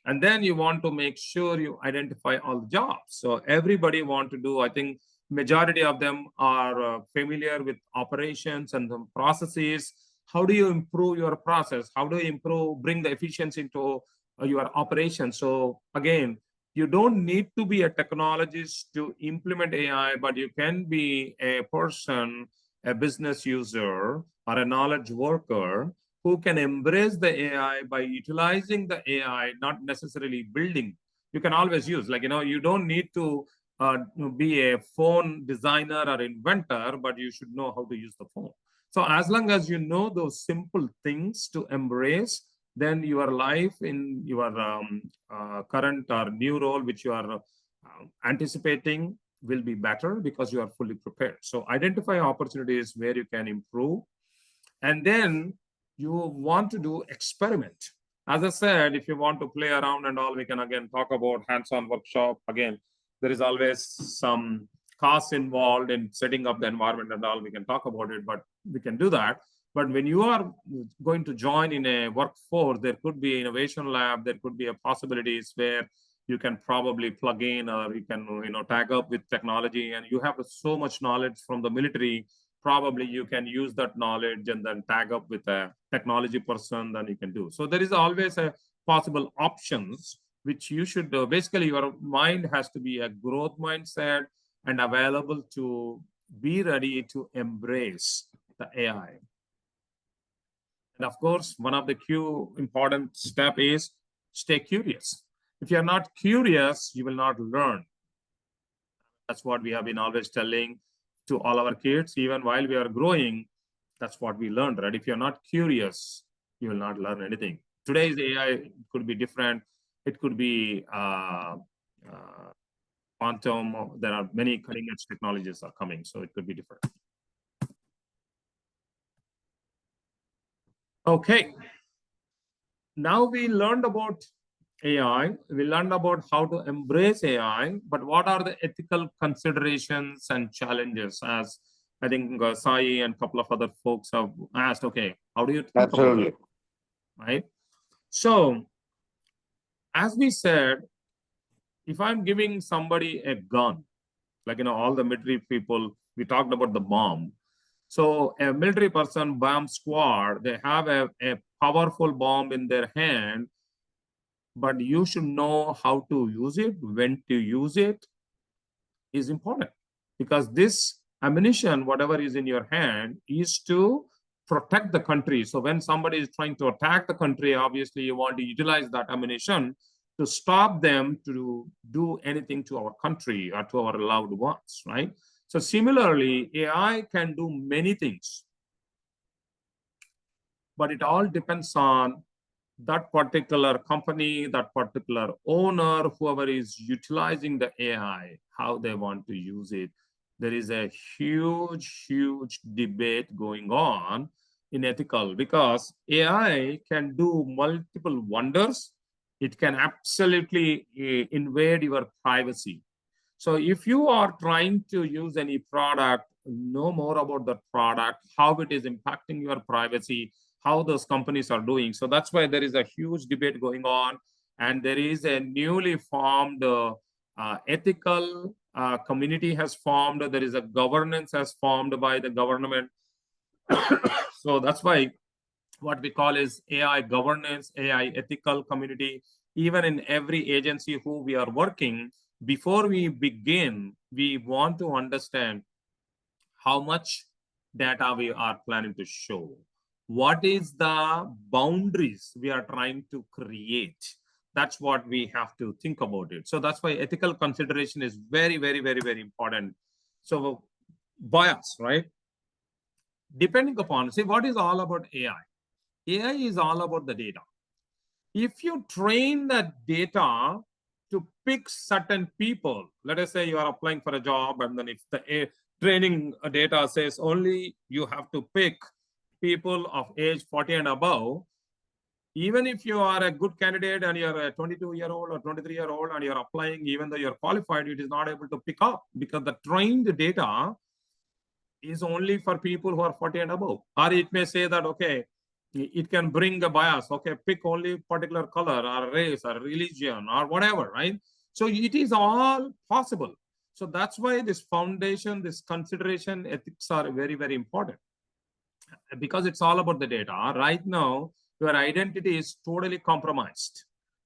And then you want to make sure you identify all the jobs. So everybody want to do, I think majority of them are familiar with operations and the processes. How do you improve your process? How do you bring the efficiency into your operation? So again, you don't need to be a technologist to implement AI, but you can be a person, a business user, or a knowledge worker who can embrace the AI by utilizing the AI, not necessarily building. You can always use, like, you don't need to be a phone designer or inventor, but you should know how to use the phone. So as long as you know those simple things to embrace, then your life in your current or new role, which you are anticipating, will be better because you are fully prepared. So identify opportunities where you can improve. And then you want to do experiment. As I said, if you want to play around and all, we can again talk about hands-on workshop. Again, there is always some cost involved in setting up the environment and all. We can talk about it, but we can do that. But when you are going to join in a workforce, there could be innovation lab, there could be a possibilities where you can probably plug in, or you can tag up with technology, and you have so much knowledge from the military. Probably you can use that knowledge and then tag up with a technology person, then you can do. So there is always a possible options, which you should basically, your mind has to be a growth mindset and available to be ready to embrace the AI. And of course, one of the key important step is stay curious. If you're not curious, you will not learn. That's what we have been always telling to all our kids, even while we are growing. That's what we learned, right? If you're not curious, you will not learn anything. Today's AI could be different. It could be quantum. There are many cutting edge technologies are coming, so it could be different. Okay. Now we learned about AI. We learned about how to embrace AI, but what are the ethical considerations and challenges? As I think Sai and a couple of other folks have asked, okay, how do you think Absolutely. about it? Right? So, as we said, if I'm giving somebody a gun, like, all the military people, we talked about the bomb. So a military person, bomb squad, they have a powerful bomb in their hand, but you should know how to use it, when to use it is important, because this ammunition, whatever is in your hand, is to protect the country. So when somebody is trying to attack the country, obviously you want to utilize that ammunition to stop them to do anything to our country or to our loved ones, right? So similarly, AI can do many things, but it all depends on that particular company, that particular owner, whoever is utilizing the AI, how they want to use it. There is a huge, huge debate going on in ethical, because AI can do multiple wonders. It can absolutely invade your privacy. So if you are trying to use any product, know more about the product, how it is impacting your privacy, how those companies are doing. So that's why there is a huge debate going on. And there is a newly formed ethical community has formed. There is a governance has formed by the government. So that's why what we call is AI governance, AI ethical community. Even in every agency who we are working, before we begin, we want to understand how much data we are planning to show. What is the boundaries we are trying to create? That's what we have to think about it. So that's why ethical consideration is very, very, very, very important. So bias, right? Depending upon, see, what is all about AI? AI is all about the data. If you train that data to pick certain people, let us say you are applying for a job, and then if the training data says only you have to pick people of age 40 and above, Even if you are a good candidate and you're a 22-year-old or 23-year-old and you're applying, even though you're qualified, it is not able to pick up because the trained data is only for people who are 40 and above. Or it may say that, okay, it can bring a bias. Okay, pick only particular color or race or religion or whatever, right? So it is all possible. So that's why this foundation, this consideration, ethics are very, very important because it's all about the data. Right now, your identity is totally compromised.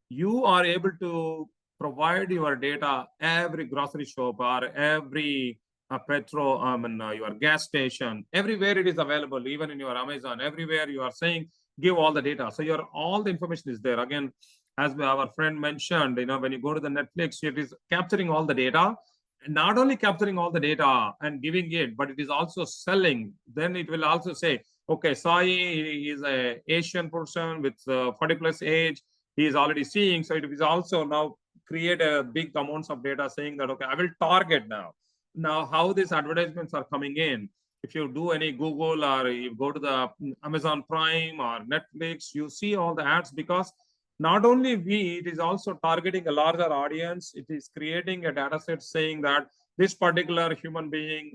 You are able to provide your data every grocery shop or every your gas station, everywhere it is available, even in your Amazon, everywhere you are saying, give all the data. So all the information is there. Again, as our friend mentioned, when you go to the Netflix, it is capturing all the data, not only capturing all the data and giving it, but it is also selling. Then it will also say, okay, Sai is an Asian person with 40 plus age. He is already seeing. So it is also now create a big amounts of data saying that, okay, I will target now. Now, how these advertisements are coming in, if you do any Google or you go to the Amazon Prime or Netflix, you see all the ads because not only it is also targeting a larger audience. It is creating a data set saying that this particular human being,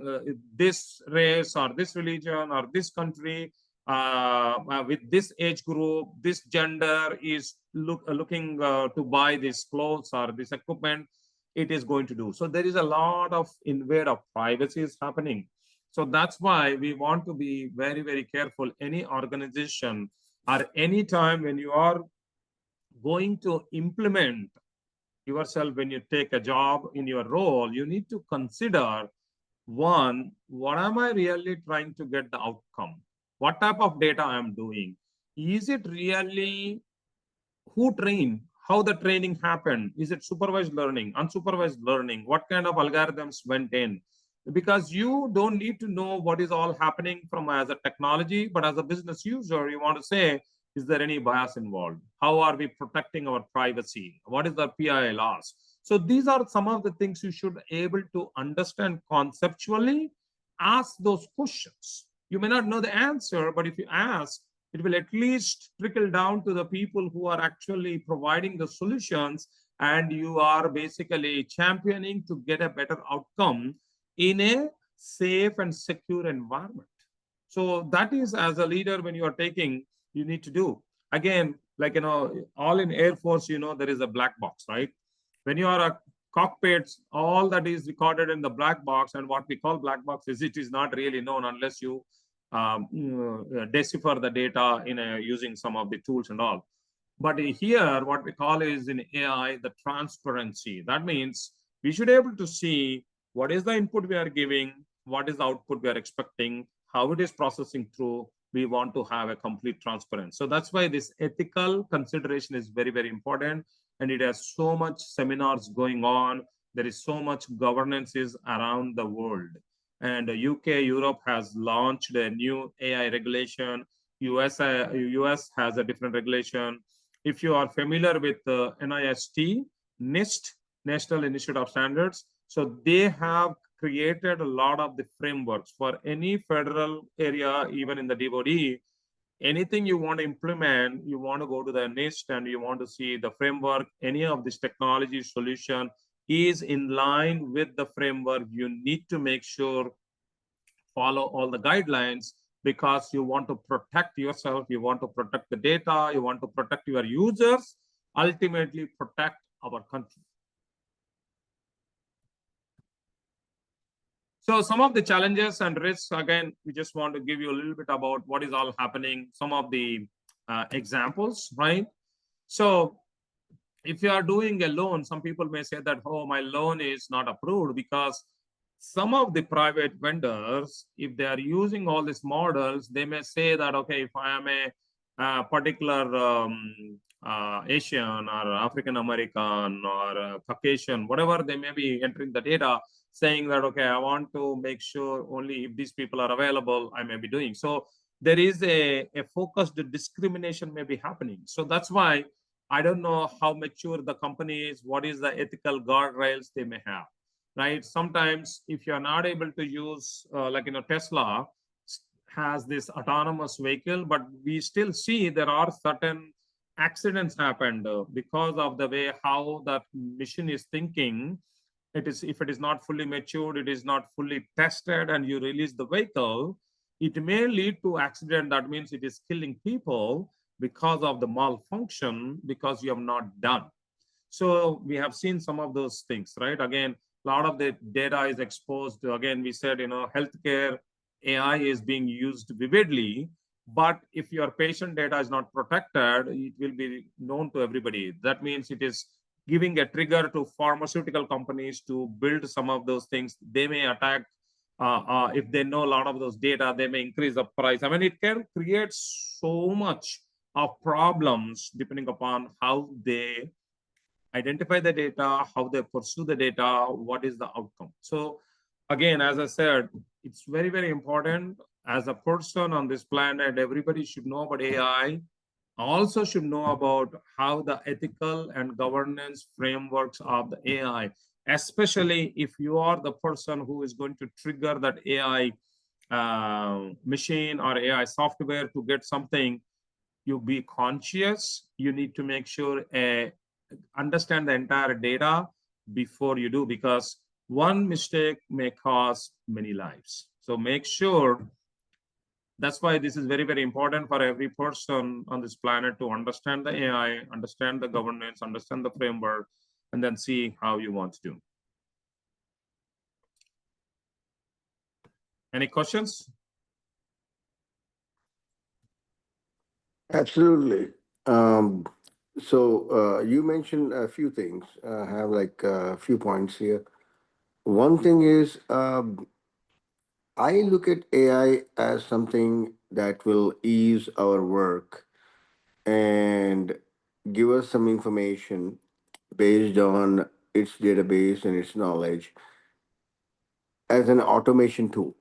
this race or this religion or this country, with this age group, this gender is looking to buy these clothes or this equipment, it is going to do. So there is a lot of invade of privacy is happening. So that's why we want to be very, very careful. Any organization or any time when you are going to implement yourself, when you take a job in your role, you need to consider, one, what am I really trying to get the outcome? What type of data I'm doing? Is it really who trained? How the training happened? Is it supervised learning, unsupervised learning? What kind of algorithms went in? Because you don't need to know what is all happening from as a technology, but as a business user, you want to say, is there any bias involved? How are we protecting our privacy? What is the PII laws? So these are some of the things you should be able to understand conceptually. Ask those questions. You may not know the answer, but if you ask, it will at least trickle down to the people who are actually providing the solutions, and you are basically championing to get a better outcome in a safe and secure environment. So that is, as a leader, when you are taking, you need to do. Again, like, all in Air Force, there is a black box, right? When you are a cockpit, all that is recorded in the black box, and what we call black box is it is not really known unless you decipher the data using some of the tools and all. But here, what we call is in AI, the transparency. That means we should be able to see what is the input we are giving, what is the output we are expecting, how it is processing through. We want to have a complete transparency. So that's why this ethical consideration is very, very important. And it has so much seminars going on. There is so much governances around the world. And UK, Europe has launched a new AI regulation. US has a different regulation. If you are familiar with NIST, National Institute of Standards, so they have created a lot of the frameworks for any federal area, even in the DoD. Anything you want to implement, you want to go to the NIST and you want to see the framework. Any of this technology solution is in line with the framework. You need to make sure follow all the guidelines because you want to protect yourself, you want to protect the data, you want to protect your users, ultimately protect our country. So some of the challenges and risks, again, we just want to give you a little bit about what is all happening, some of the examples, right? So if you are doing a loan, some people may say that, oh, my loan is not approved because some of the private vendors, if they are using all these models, they may say that, okay, if I am a particular Asian or African American or Caucasian, whatever they may be entering the data, saying that, okay, I want to make sure only if these people are available, I may be doing. So there is a focused discrimination may be happening. So that's why I don't know how mature the company is, what is the ethical guardrails they may have, right? Sometimes if you're not able to use, Tesla has this autonomous vehicle, but we still see there are certain accidents happened because of the way how that machine is thinking. It is, if it is not fully matured, it is not fully tested, and you release the vehicle, it may lead to accident. That means it is killing people because of the malfunction, because you have not done. So we have seen some of those things, right? Again, a lot of the data is exposed. Again, we said, healthcare AI is being used vividly, but if your patient data is not protected, it will be known to everybody. That means it is giving a trigger to pharmaceutical companies to build some of those things. They may attack, if they know a lot of those data, they may increase the price. I mean, it can create so much of problems depending upon how they identify the data, how they pursue the data, what is the outcome. So again, as I said, it's very, very important. As a person on this planet, everybody should know about AI, also should know about how the ethical and governance frameworks of the AI, especially if you are the person who is going to trigger that AI machine or AI software to get something. You be conscious. You need to make sure understand the entire data before you do, because one mistake may cost many lives. So make sure. That's why this is very, very important for every person on this planet to understand the AI, understand the governance, understand the framework, and then see how you want to do. Any questions? Absolutely. You mentioned a few things. I have like a few points here. One thing is, I look at AI as something that will ease our work and give us some information based on its database and its knowledge as an automation tool.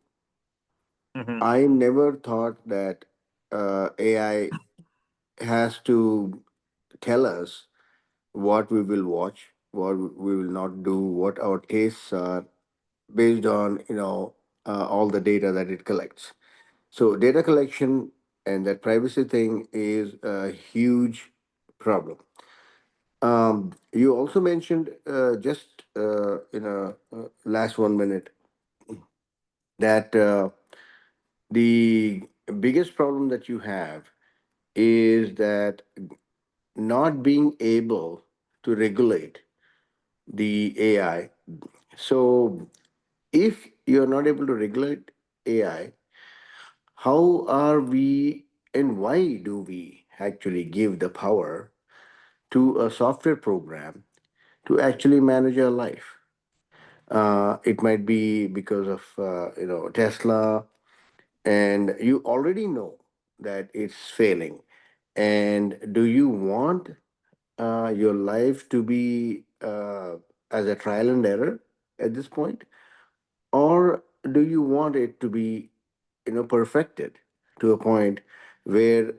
I never thought that AI has to tell us what we will watch, what we will not do, what our tastes are, based on all the data that it collects. So data collection and that privacy thing is a huge problem. You also mentioned just in a last 1 minute that the biggest problem that you have is that not being able to regulate the AI. So if you're not able to regulate AI, how are we and why do we actually give the power to a software program to actually manage our life? It might be because of Tesla, and you already know that it's failing. And do you want your life to be as a trial and error at this point, or do you want it to be perfected to a point where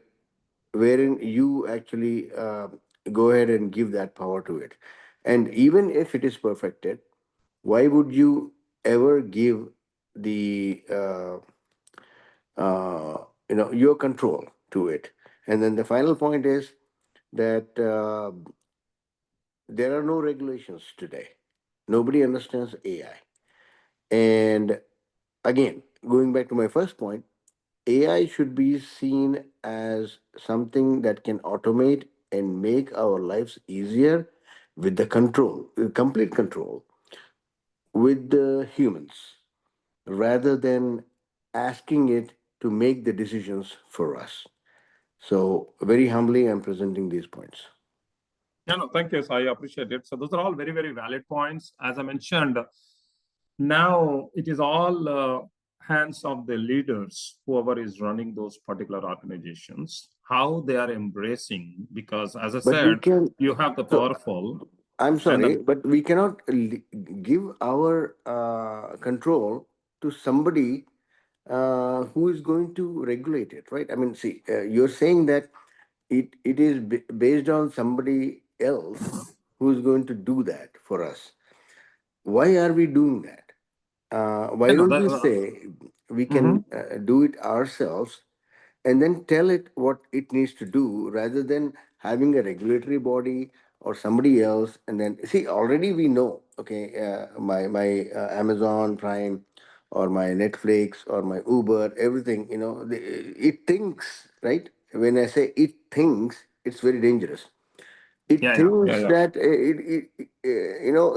wherein you actually go ahead and give that power to it? And even if it is perfected, why would you ever give the your control to it? And then the final point is that there are no regulations today. Nobody understands AI. And again, going back to my first point, AI should be seen as something that can automate and make our lives easier with the control, complete control with the humans, rather than asking it to make the decisions for us. So, very humbly, I'm presenting these points. No, thank you. So I appreciate it. So those are all very, very valid points. As I mentioned, now it is all hands of the leaders, whoever is running those particular organizations, how they are embracing, because as I said, you have the powerful. I'm sorry, but we cannot give our control to somebody who is going to regulate it, right? I mean, see, you're saying that it is based on somebody else who is going to do that for us. Why are we doing that? Why don't we say we can do it ourselves and then tell it what it needs to do, rather than having a regulatory body or somebody else, and then see, already we know, okay, my Amazon Prime or my Netflix or my Uber, everything, it thinks, right? When I say it thinks, it's very dangerous. It thinks that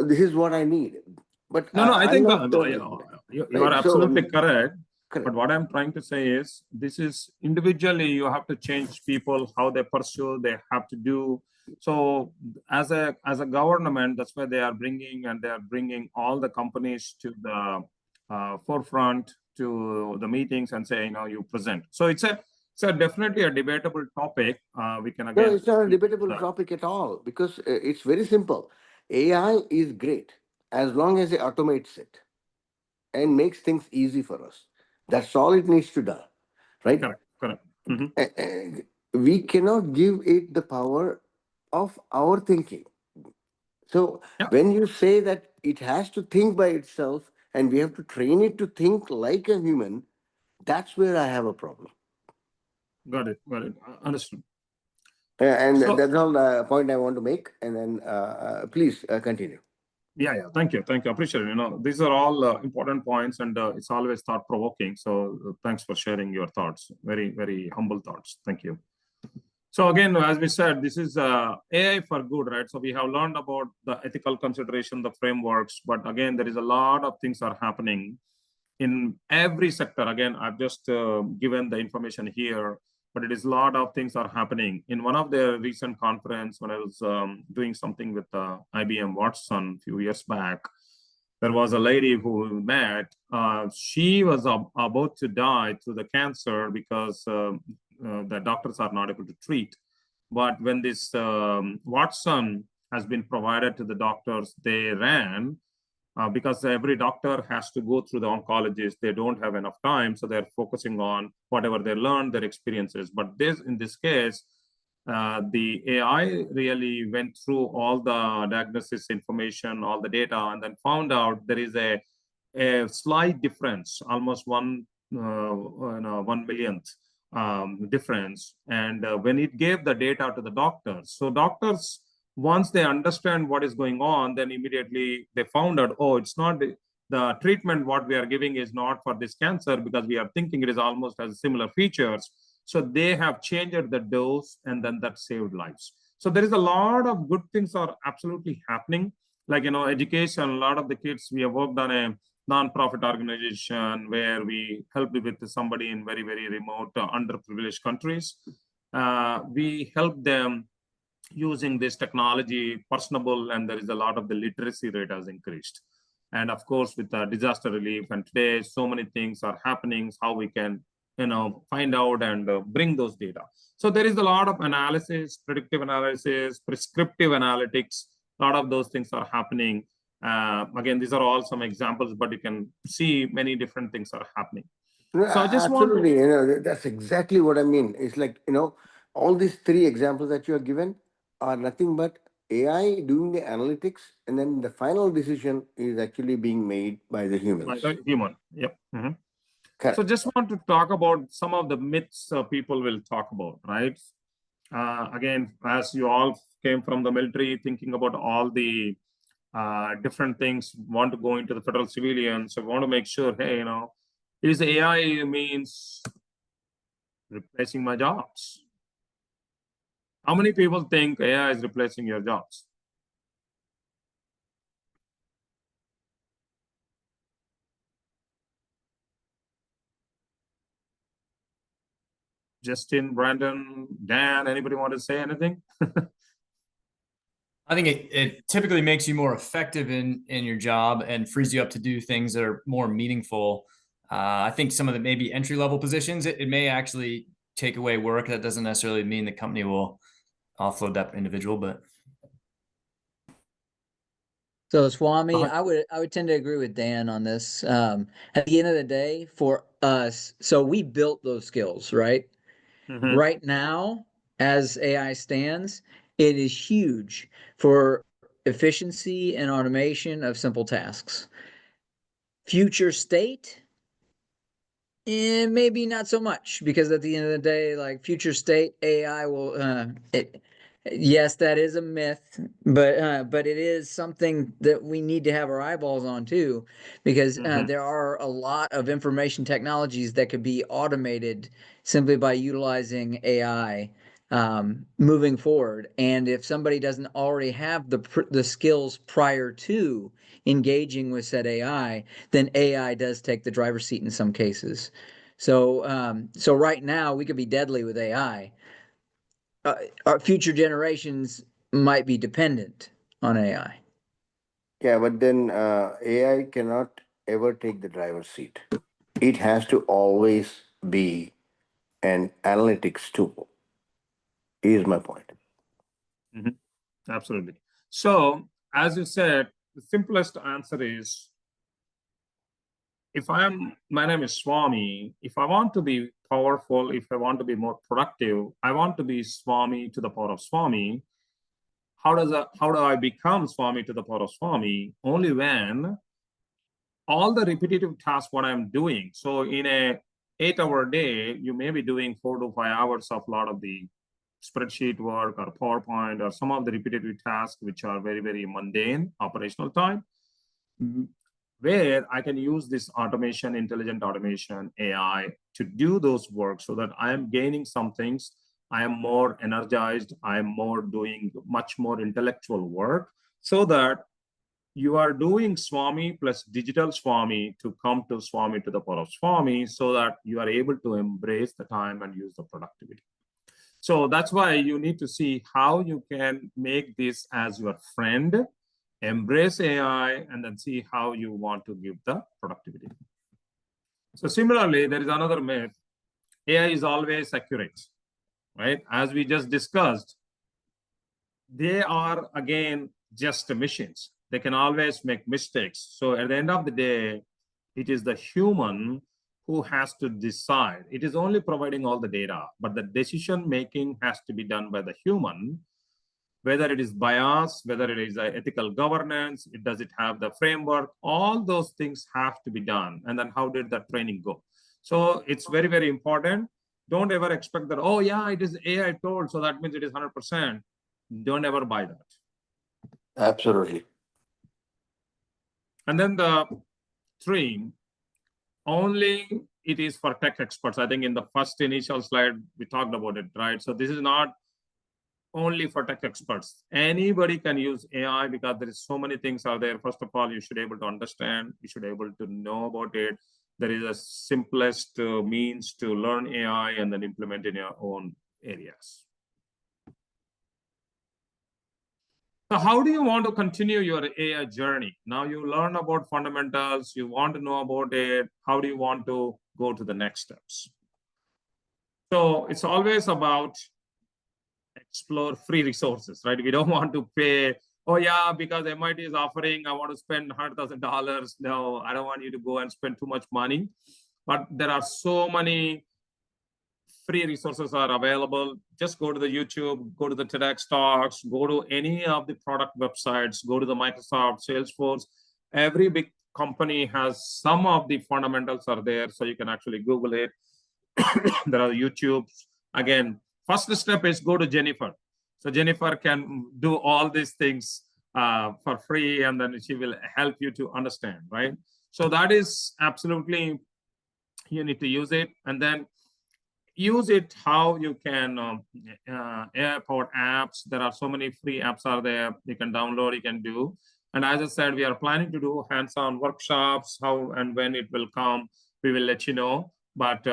this is what I need, but No, I I'm think not. you Right, are absolutely correct. correct. But what I'm trying to say is, this is individually, you have to change people, how they pursue, they have to do. So as a government, that's why they are bringing all the companies to the forefront to the meetings and say, you present. So it's definitely a debatable topic. We can No, again. it's not a debatable topic at all, because it's very simple. AI is great as long as it automates it and makes things easy for us. That's all it needs to do, right? Correct. We cannot give it the power of our thinking. So when you say that it has to think by itself and we have to train it to think like a human, that's where I have a problem. Got it. Understood. And that's all the point I want to make. And then please continue. Yeah. Thank you. Appreciate it. These are all important points, and it's always thought provoking. So thanks for sharing your thoughts. Very, very humble thoughts. Thank you. So again, as we said, this is AI for good, right? So we have learned about the ethical consideration, the frameworks, but again, there is a lot of things are happening in every sector. Again, I've just given the information here, but it is a lot of things are happening. In one of the recent conference, when I was doing something with IBM Watson a few years back, there was a lady who we met. She was about to die through the cancer because the doctors are not able to treat. But when this Watson has been provided to the doctors, they ran because every doctor has to go through the oncologist. They don't have enough time, so they're focusing on whatever they learned, their experiences. But in this case, the AI really went through all the diagnosis information, all the data, and then found out there is a slight difference, almost 1 millionth difference. And when it gave the data to the doctors, so doctors, once they understand what is going on, then immediately they found out, it's not the treatment what we are giving is not for this cancer, because we are thinking it is almost has similar features. So they have changed the dose, and then that saved lives. So there is a lot of good things are absolutely happening. Like, education, a lot of the kids, we have worked on a non-profit organization where we helped with somebody in very, very remote, underprivileged countries. We help them using this technology, personable, and there is a lot of the literacy rate has increased. And of course, with the disaster relief, and today, so many things are happening, how we can, find out and bring those data. So there is a lot of analysis, predictive analysis, prescriptive analytics, a lot of those things are happening. Again, these are all some examples, but you can see many different things are happening. So I just absolutely, that's exactly what I mean. It's like, all these 3 examples that you are given are nothing but AI doing the analytics, and then the final decision is actually being made by the humans. By the human, yep. So just want to talk about some of the myths people will talk about, right? Again, as you all came from the military, thinking about all the different things, want to go into the federal civilian, so want to make sure, hey, is AI means replacing my jobs? How many people think AI is replacing your jobs? Justin, Brandon, Dan, anybody want to say anything? I think it typically makes you more effective in your job and frees you up to do things that are more meaningful. I think some of the maybe entry-level positions, it may actually take away work. That doesn't necessarily mean the company will offload that individual, but. So Swamy, I would tend to agree with Dan on this. At the end of the day, for us, so we built those skills, right? Right now, as AI stands, it is huge for efficiency and automation of simple tasks. Future state, maybe not so much, because at the end of the day, like future state, AI will Yes, that is a myth, but it is something that we need to have our eyeballs on too, because there are a lot of information technologies that could be automated simply by utilizing AI moving forward. And if somebody doesn't already have the skills prior to engaging with said AI, then AI does take the driver's seat in some cases. So so right now we could be deadly with AI. Our future generations might be dependent on AI. Yeah, but then AI cannot ever take the driver's seat. It has to always be an analytics tool, is my point. Absolutely. So, as you said, the simplest answer is, my name is Swamy. If I want to be powerful, if I want to be more productive, I want to be Swamy to the power of Swamy. How do I become Swamy to the power of Swamy? Only when all the repetitive tasks what I'm doing. So in a 8-hour day, you may be doing 4 to 5 hours of a lot of the spreadsheet work or PowerPoint or some of the repetitive tasks, which are very, very mundane operational time, where I can use this automation, intelligent automation, AI to do those work so that I am gaining some things. I am more energized. I am more doing much more intellectual work so that you are doing Swamy plus digital Swamy to come to Swamy to the power of Swamy so that you are able to embrace the time and use the productivity. So that's why you need to see how you can make this as your friend, embrace AI, and then see how you want to give the productivity. So similarly, there is another myth. AI is always accurate, right? As we just discussed, they are, again, just machines. They can always make mistakes. So at the end of the day, it is the human who has to decide. It is only providing all the data, but the decision making has to be done by the human, whether it is bias, whether it is ethical governance, does it have the framework, all those things have to be done. And then how did that training go? So it's very, very important. Don't ever expect that, oh yeah, it is AI told, so that means it is 100%. Don't ever buy that. Absolutely. And then the 3, only it is for tech experts. I think in the first initial slide, we talked about it, right? So this is not only for tech experts. Anybody can use AI because there is so many things are there. First of all, you should be able to understand, you should be able to know about it. There is a simplest means to learn AI and then implement in your own areas. So how do you want to continue your AI journey? Now you learn about fundamentals, you want to know about it. How do you want to go to the next steps? So it's always about explore free resources, right? We don't want to pay, oh yeah, because MIT is offering, I want to spend $100,000. No, I don't want you to go and spend too much money. But there are so many free resources are available. Just go to the YouTube, go to the TEDx talks, go to any of the product websites, go to the Microsoft, Salesforce. Every big company has some of the fundamentals are there, so you can actually Google it. There are YouTubes. Again, first step is go to Jennifer. So Jennifer can do all these things for free, and then she will help you to understand, right? So that is absolutely, you need to use it, and then use it how you can. AI-powered apps, there are so many free apps are there. You can download, you can do. And as I said, we are planning to do hands-on workshops. How and when it will come, we will let you know. But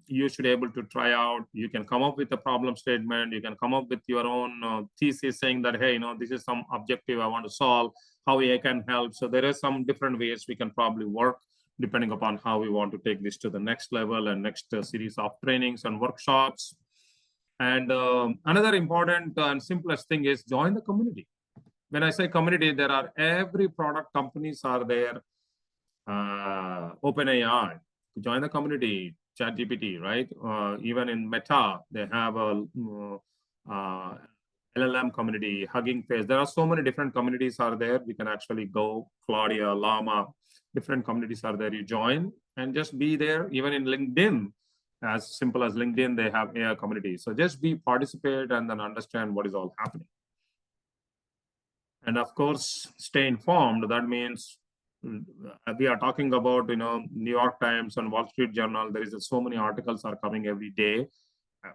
you should be able to try out. You can come up with a problem statement. You can come up with your own thesis saying that, hey, this is some objective I want to solve, how AI can help. So there are some different ways we can probably work depending upon how we want to take this to the next level and next series of trainings and workshops. And another important and simplest thing is join the community. When I say community, there are every product companies are there. OpenAI, join the community, ChatGPT, right? Even in Meta, they have a LLM community, Hugging Face. There are so many different communities are there. We can actually go, Claudia, Llama, different communities are there. You join and just be there. Even in LinkedIn, As simple as LinkedIn, they have AI community. So just participate and then understand what is all happening. And of course, stay informed. That means we are talking about, New York Times and Wall Street Journal. There is so many articles are coming every day,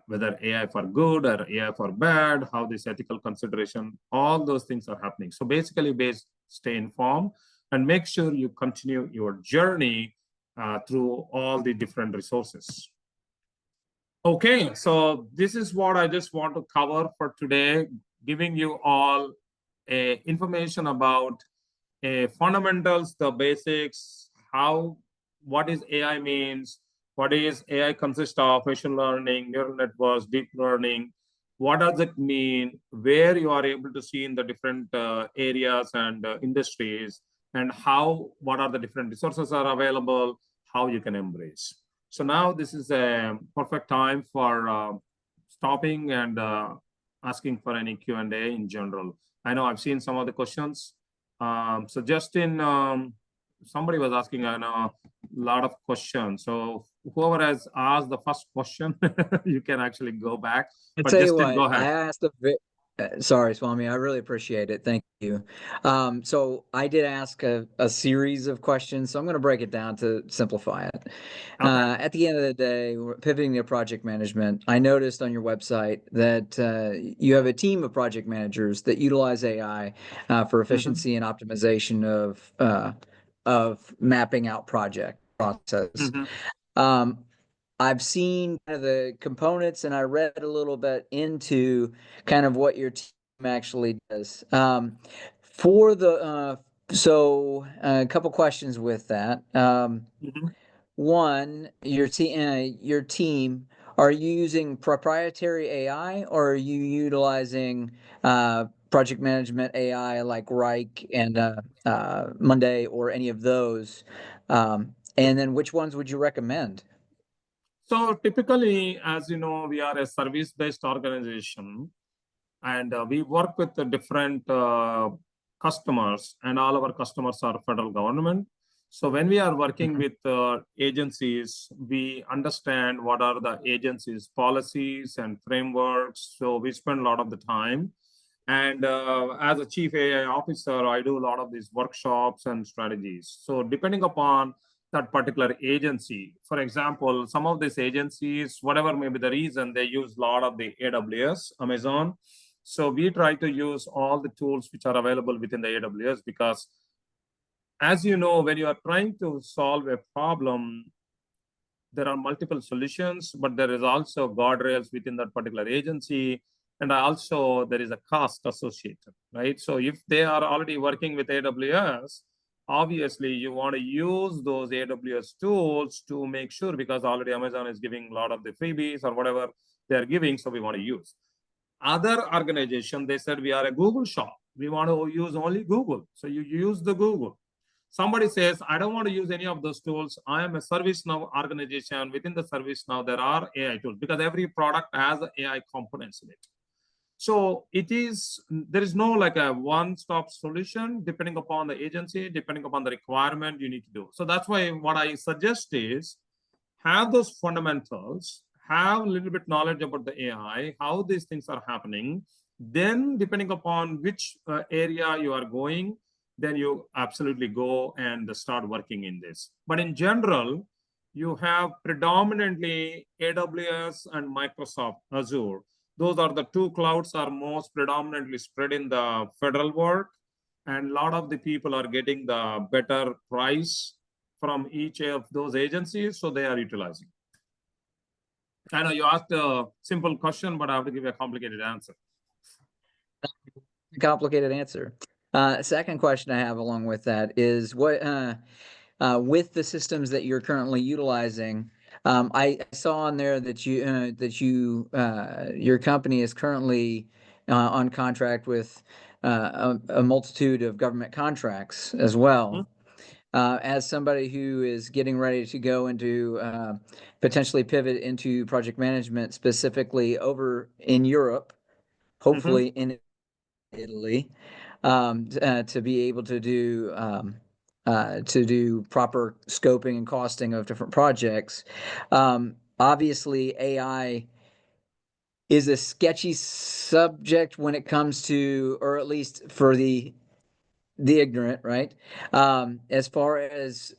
whether AI for good or AI for bad, how this ethical consideration, all those things are happening. So basically, stay informed and make sure you continue your journey through all the different resources. Okay, so this is what I just want to cover for today, giving you all information about fundamentals, the basics, what is AI means, what is AI consists of, machine learning, neural networks, deep learning, what does it mean, where you are able to see in the different areas and industries, and what are the different resources are available, how you can embrace. So now this is a perfect time for stopping and asking for any Q&A in general. I know I've seen some of the questions. So Justin, somebody was asking a lot of questions. So whoever has asked the first question, you can actually go back. I But tell you Justin, what, go ahead. I asked sorry, Swamy, I really appreciate it. Thank you. So I did ask a series of questions, so I'm going to break it down to simplify it. Okay. At the end of the day, we're pivoting to project management. I noticed on your website that you have a team of project managers that utilize AI for efficiency and optimization of mapping out project process. I've seen kind of the components, and I read a little bit into kind of what your team actually does. For the so a couple questions with that. One, your team, are you using proprietary AI, or are you utilizing project management AI like Rike and Monday or any of those? And then which ones would you recommend? So typically, as you know, we are a service-based organization, and we work with the different customers, and all our customers are federal government. So when we are working with agencies, we understand what are the agencies' policies and frameworks. So we spend a lot of the time. And as a chief AI officer, I do a lot of these workshops and strategies. So depending upon that particular agency, for example, some of these agencies, whatever may be the reason, they use a lot of the AWS, Amazon. So we try to use all the tools which are available within the AWS, because as you know, when you are trying to solve a problem, there are multiple solutions, but there is also guardrails within that particular agency. And also there is a cost associated, right? So if they are already working with AWS, obviously you want to use those AWS tools to make sure, because already Amazon is giving a lot of the freebies or whatever they're giving, so we want to use. Other organization, they said we are a Google shop. We want to use only Google. So you use the Google. Somebody says, I don't want to use any of those tools. I am a ServiceNow organization. Within the ServiceNow, there are AI tools, because every product has AI components in it. So there is no like a one-stop solution, depending upon the agency, depending upon the requirement you need to do. So that's why what I suggest is have those fundamentals, have a little bit knowledge about the AI, how these things are happening. Then depending upon which area you are going, then you absolutely go and start working in this. But in general, you have predominantly AWS and Microsoft Azure. Those are the two clouds are most predominantly spread in the federal work. And a lot of the people are getting the better price from each of those agencies, so they are utilizing. I know you asked a simple question, but I have to give you a complicated answer. Complicated answer. Second question I have along with that is what with the systems that you're currently utilizing, I saw on there that your company is currently on contract with a multitude of government contracts as well. As somebody who is getting ready to go into potentially pivot into project management, specifically over in Europe, hopefully in Italy, to be able to do proper scoping and costing of different projects. obviously AI is a sketchy subject when it comes to, or at least for the ignorant, right? As far as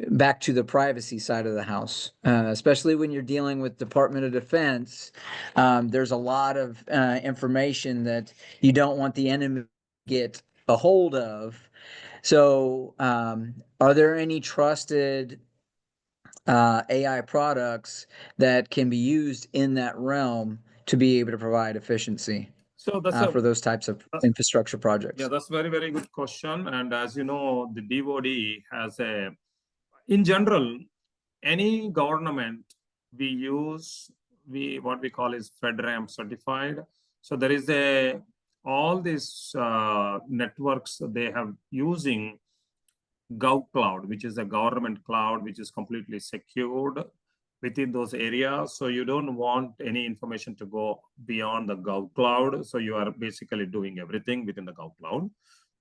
back to the privacy side of the house, especially when you're dealing with Department of Defense, there's a lot of information that you don't want the enemy to get a hold of. So, are there any trusted AI products that can be used in that realm to be able to provide efficiency So that's for those types of infrastructure projects? Yeah, that's very, very good question. And as you know, the DoD has in general, any government we use, what we call is FedRAMP certified. So there is all these networks they have using GovCloud, which is a government cloud, which is completely secured within those areas. So you don't want any information to go beyond the GovCloud. So you are basically doing everything within the GovCloud.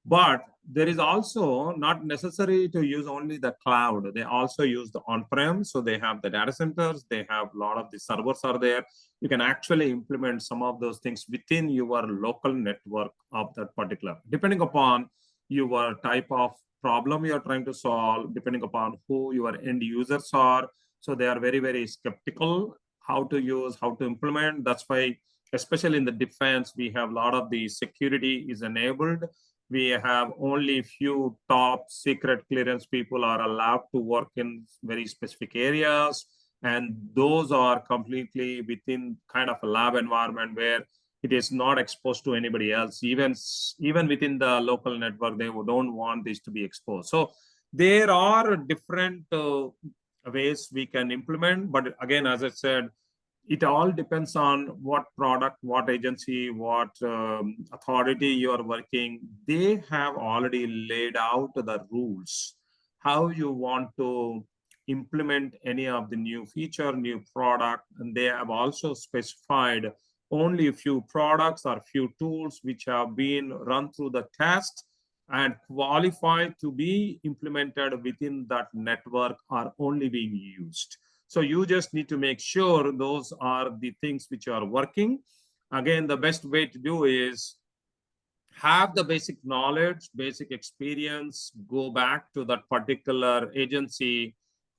But there is also not necessary to use only the cloud. They also use the on-prem. So they have the data centers. They have a lot of the servers are there. You can actually implement some of those things within your local network of that particular, depending upon your type of problem you're trying to solve, depending upon who your end users are. So they are very, very skeptical how to use, how to implement. That's why, especially in the defense, we have a lot of the security is enabled. We have only few top secret clearance people are allowed to work in very specific areas. And those are completely within kind of a lab environment where it is not exposed to anybody else. Even within the local network, they don't want this to be exposed. So there are different ways we can implement. But again, as I said, it all depends on what product, what agency, what authority you are working. They have already laid out the rules, how you want to implement any of the new feature, new product. And they have also specified only a few products or few tools which have been run through the test and qualified to be implemented within that network are only being used. So you just need to make sure those are the things which are working. Again, the best way to do is have the basic knowledge, basic experience, go back to that particular agency,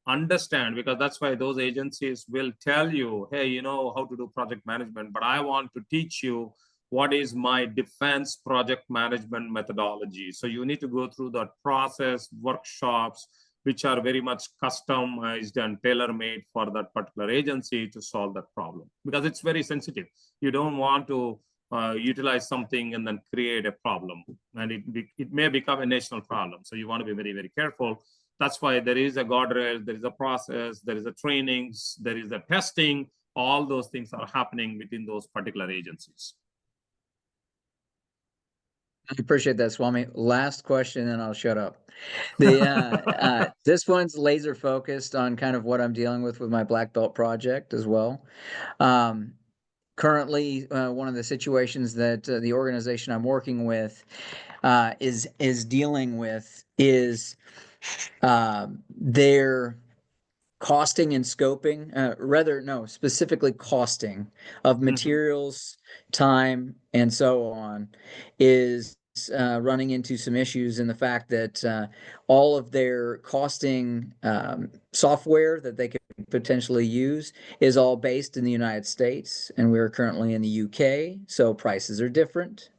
understand, because that's why those agencies will tell you, hey, you know how to do project management, but I want to teach you what is my defense project management methodology. So you need to go through that process, workshops, which are very much customized and tailor-made for that particular agency to solve that problem, because it's very sensitive. You don't want to utilize something and then create a problem, and it may become a national problem. So you want to be very, very careful. That's why there is a guardrail, there is a process, there is a trainings, there is a testing. All those things are happening within those particular agencies. I appreciate that, Swamy. Last question, and I'll shut up. This one's laser focused on kind of what I'm dealing with my black belt project as well. Currently, one of the situations that the organization I'm working with is dealing with is their costing and scoping, specifically costing of materials, time, and so on, is running into some issues in the fact that all of their costing software that they could potentially use is all based in the United States, and we're currently in the UK, so prices are different.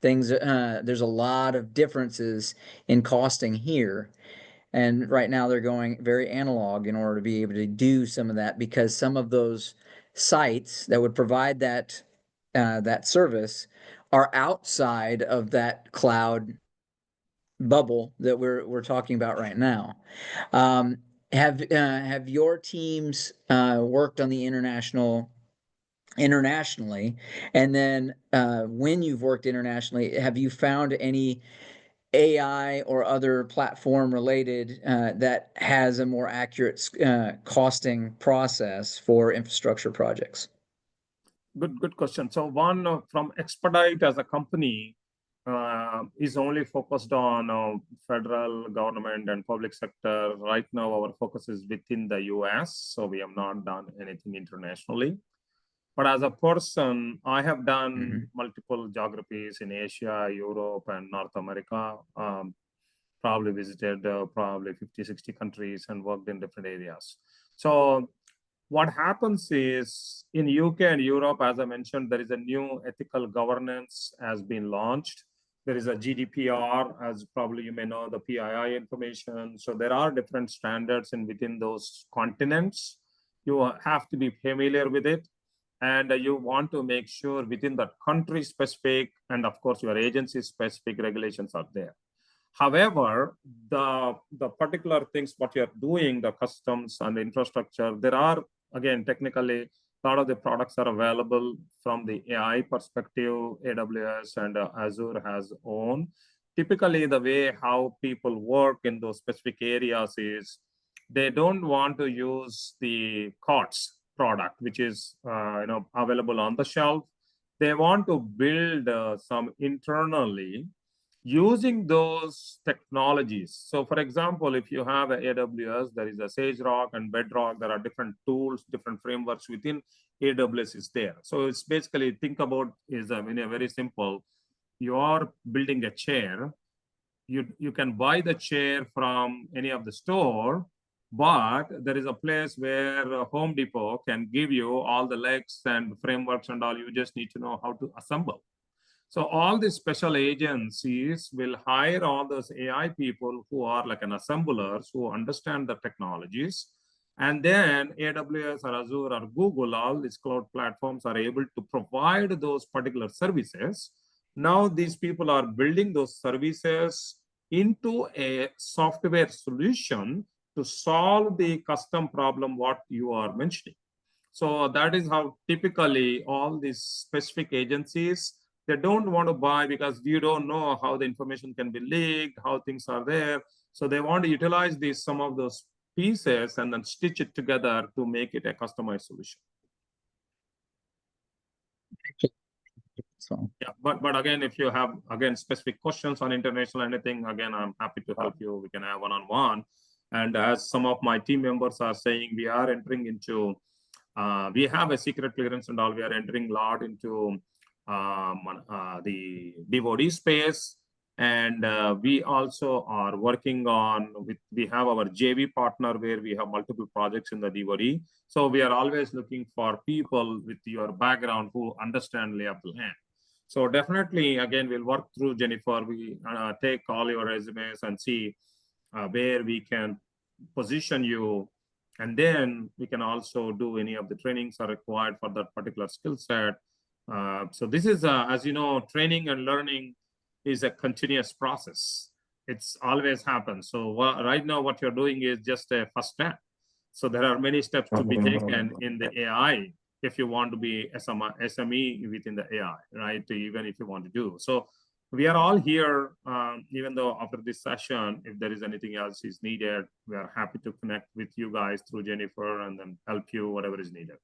There's a lot of differences in costing here. And right now they're going very analog in order to be able to do some of that, because some of those sites that would provide that service are outside of that cloud bubble that we're talking about right now. Have your teams worked on the internationally, and then when you've worked internationally, have you found any AI or other platform related that has a more accurate costing process for infrastructure projects? Good question. So one, from Expedite as a company, is only focused on federal government and public sector. Right now, our focus is within the US, so we have not done anything internationally. But as a person, I have done multiple geographies in Asia, Europe, and North America. Probably visited probably 50, 60 countries and worked in different areas. So what happens is in UK and Europe, as I mentioned, there is a new ethical governance has been launched. There is a GDPR, as probably you may know, the PII information. So there are different standards in within those continents. You have to be familiar with it. And you want to make sure within the country specific and of course your agency specific regulations are there. However, the particular things what you're doing, the customs and the infrastructure, there are, again, technically, a lot of the products are available from the AI perspective. AWS and Azure has own. Typically, the way how people work in those specific areas is they don't want to use the COTS product, which is available on the shelf. They want to build some internally using those technologies. So for example, if you have an AWS, there is a SageRock and Bedrock, there are different tools, different frameworks within AWS is there. So it's basically, think about is very simple. You are building a chair. You can buy the chair from any of the store, but there is a place where Home Depot can give you all the legs and frameworks and all. You just need to know how to assemble. So all these special agencies will hire all those AI people who are like an assemblers who understand the technologies. And then AWS or Azure or Google, all these cloud platforms are able to provide those particular services. Now these people are building those services into a software solution to solve the custom problem what you are mentioning. So that is how typically all these specific agencies, they don't want to buy because you don't know how the information can be leaked, how things are there. So they want to utilize some of those pieces and then stitch it together to make it a customized solution. So yeah, but again, if you have specific questions on international anything, again, I'm happy to help you. We can have one-on-one. And as some of my team members are saying, we are entering into, we have a secret clearance and all. We are entering a lot into the DoD space, and we also are working on we have our JV partner where we have multiple projects in the DoD. So we are always looking for people with your background who understand lay of the land. So definitely, again, we'll work through Jennifer. We take all your resumes and see where we can position you. And then we can also do any of the trainings are required for that particular skill set. So this is, as you know, training and learning is a continuous process. It's always happens. So right now what you're doing is just a first step. So there are many steps to be taken in the AI if you want to be SME within the AI, right? Even if you want to do. So we are all here, even though after this session, if there is anything else is needed, we are happy to connect with you guys through Jennifer and then help you whatever is needed.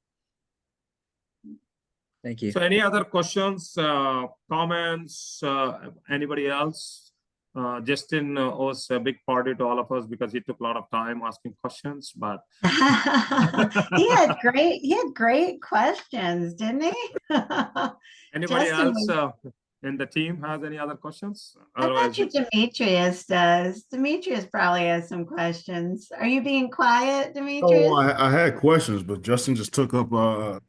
Thank you. So any other questions, comments, anybody else? Justin was a big party to all of us because he took a lot of time asking questions, but he had great questions, didn't he? Anybody Justin else in the team has any other questions? I bet you Demetrius does. Demetrius probably has some questions. Are you being quiet, Demetrius? Oh, I had questions, but Justin just took up two of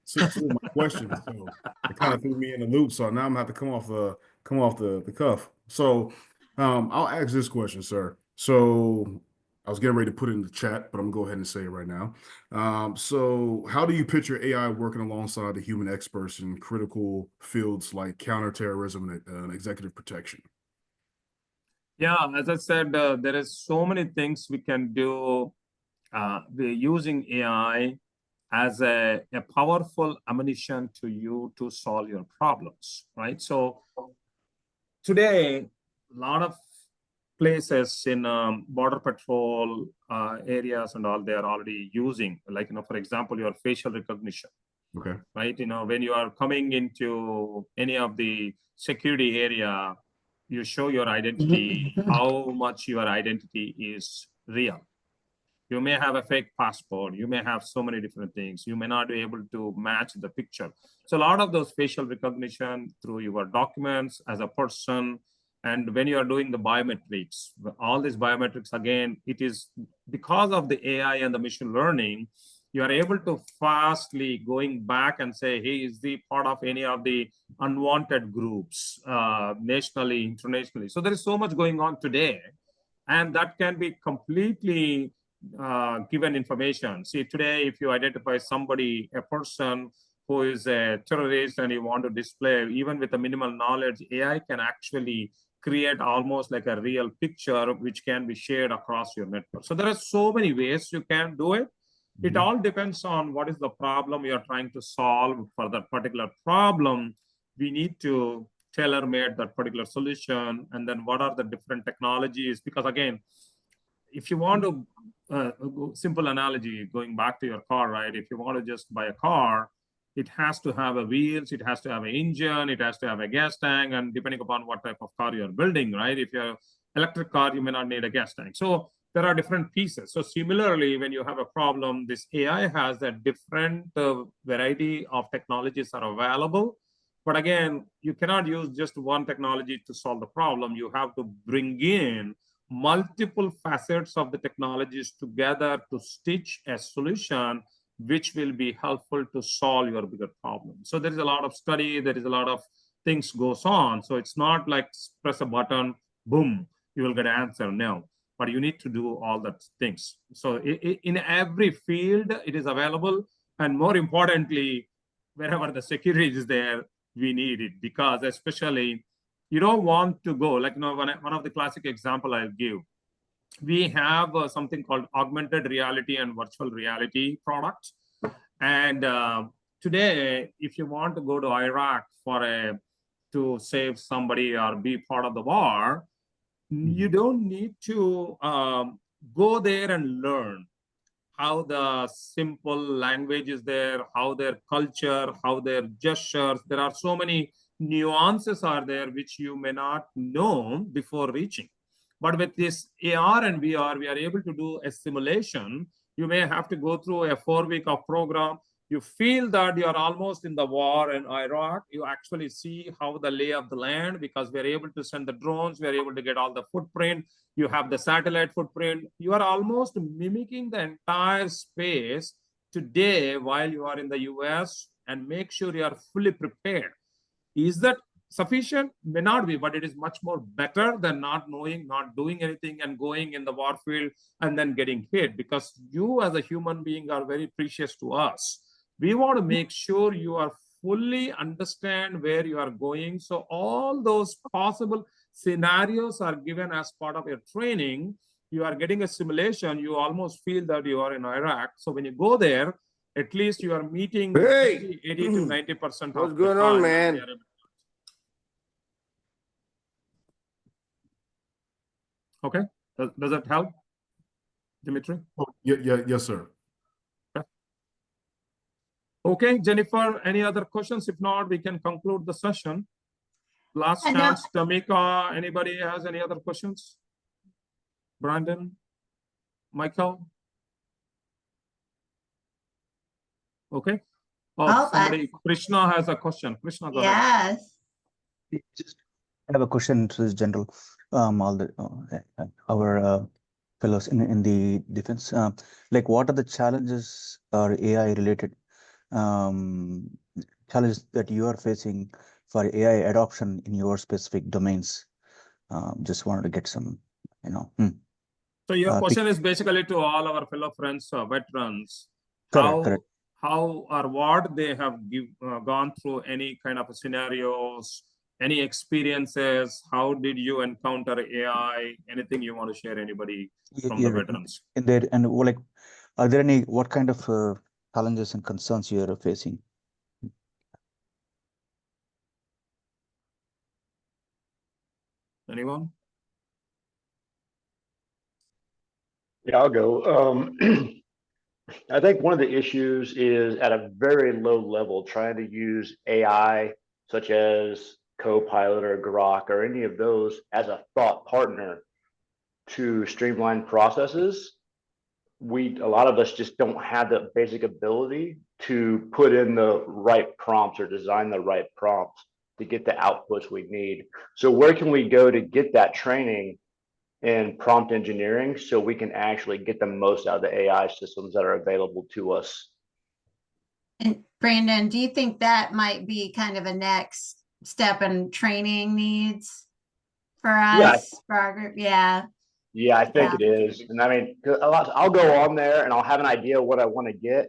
my questions, so it kind of threw me in the loop. So now I'm gonna have to come off the cuff. So I'll ask this question, sir. So I was getting ready to put it in the chat, but I'm gonna go ahead and say it right now. So how do you picture AI working alongside the human experts in critical fields like counterterrorism and executive protection? Yeah, as I said, there is so many things we can do. We're using AI as a powerful ammunition to you to solve your problems, right? So today, a lot of places in border patrol areas and all, they are already using, like, for example, your facial recognition. Okay. Right. When you are coming into any of the security area, you show your identity, how much your identity is real. You may have a fake passport. You may have so many different things. You may not be able to match the picture. So a lot of those facial recognition through your documents as a person. And when you are doing the biometrics, all these biometrics, again, it is because of the AI and the machine learning, you are able to fastly going back and say, hey, is the part of any of the unwanted groups, nationally, internationally. So there is so much going on today. And that can be completely given information. See, today, if you identify somebody, a person who is a terrorist and you want to display, even with a minimal knowledge, AI can actually create almost like a real picture, which can be shared across your network. So there are so many ways you can do it. It all depends on what is the problem you're trying to solve. For that particular problem, we need to tailor-made that particular solution. And then what are the different technologies? Because again, if you want to, simple analogy, going back to your car, right? If you want to just buy a car, it has to have a wheels, it has to have an engine, it has to have a gas tank, and depending upon what type of car you're building, right? If you're an electric car, you may not need a gas tank. So there are different pieces. So similarly, when you have a problem, this AI has a different variety of technologies are available. But again, you cannot use just one technology to solve the problem. You have to bring in multiple facets of the technologies together to stitch a solution which will be helpful to solve your bigger problem. So there is a lot of study, there is a lot of things goes on. So it's not like press a button, boom, you will get an answer. No, but you need to do all that things. So in every field, it is available. And more importantly, wherever the security is there, we need it, because especially you don't want to go, like, one of the classic example I'll give. We have something called augmented reality and virtual reality products. And today, if you want to go to Iraq to save somebody or be part of the war, you don't need to go there and learn how the simple language is there, how their culture, how their gestures. There are so many nuances are there which you may not know before reaching. But with this AR and VR, we are able to do a simulation. You may have to go through a 4-week of program. You feel that you are almost in the war in Iraq. You actually see how the lay of the land, because we're able to send the drones. We're able to get all the footprint. You have the satellite footprint. You are almost mimicking the entire space today while you are in the US, and make sure you are fully prepared. Is that sufficient? May not be, but it is much more better than not knowing, not doing anything, and going in the war field and then getting hit, because you as a human being are very precious to us. We want to make sure you are fully understand where you are going. So all those possible scenarios are given as part of your training. You are getting a simulation. You almost feel that you are in Iraq. So when you go there, at least you are meeting 80 to 90% What's of going the on, time. man? Okay, does that help, Dimitri? Oh, yes, sir. Okay, Jennifer, any other questions? If not, we can conclude the session. Last chance, Tamika, anybody has any other questions? Brandon, Michael? Okay. Oh, somebody, Krishna has a question. Krishna, go ahead. Yes. Just have a question to this general, all the our fellows in the defense. Like, what are the challenges or AI related challenges that you are facing for AI adoption in your specific domains? Just wanted to get some, So your question is basically to all our fellow friends, veterans, correct. how or what they have gone through any kind of scenarios, any experiences, how did you encounter AI, anything you want to share, anybody from the veterans? In there, and like, are there any, what kind of challenges and concerns you are facing? Anyone? Yeah, I'll go. I think one of the issues is at a very low level, trying to use AI, such as Copilot or Grok or any of those as a thought partner to streamline processes. A lot of us just don't have the basic ability to put in the right prompts or design the right prompts to get the outputs we need. So where can we go to get that training in prompt engineering so we can actually get the most out of the AI systems that are available to us? And Brandon, do you think that might be kind of a next step in training needs for us, for our group? Yeah. Yeah, I think it is. And I mean, I'll go on there and I'll have an idea of what I want to get.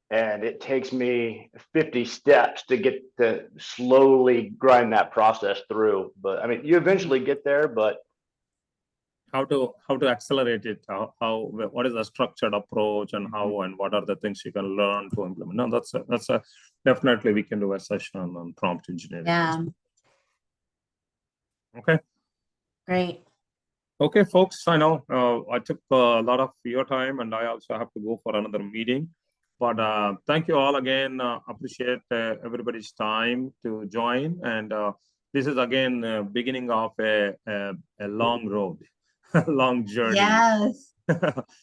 And it takes me 50 steps to get to slowly grind that process through. But I mean, you eventually get there, but how to accelerate it, what is the structured approach, and how and what are the things you can learn to implement. No, that's a definitely we can do a session on prompt engineering. Yeah. Okay. Great. Okay, folks, I know I took a lot of your time and I also have to go for another meeting. But thank you all again. Appreciate everybody's time to join. And this is again beginning of a long road, a long journey. Yes.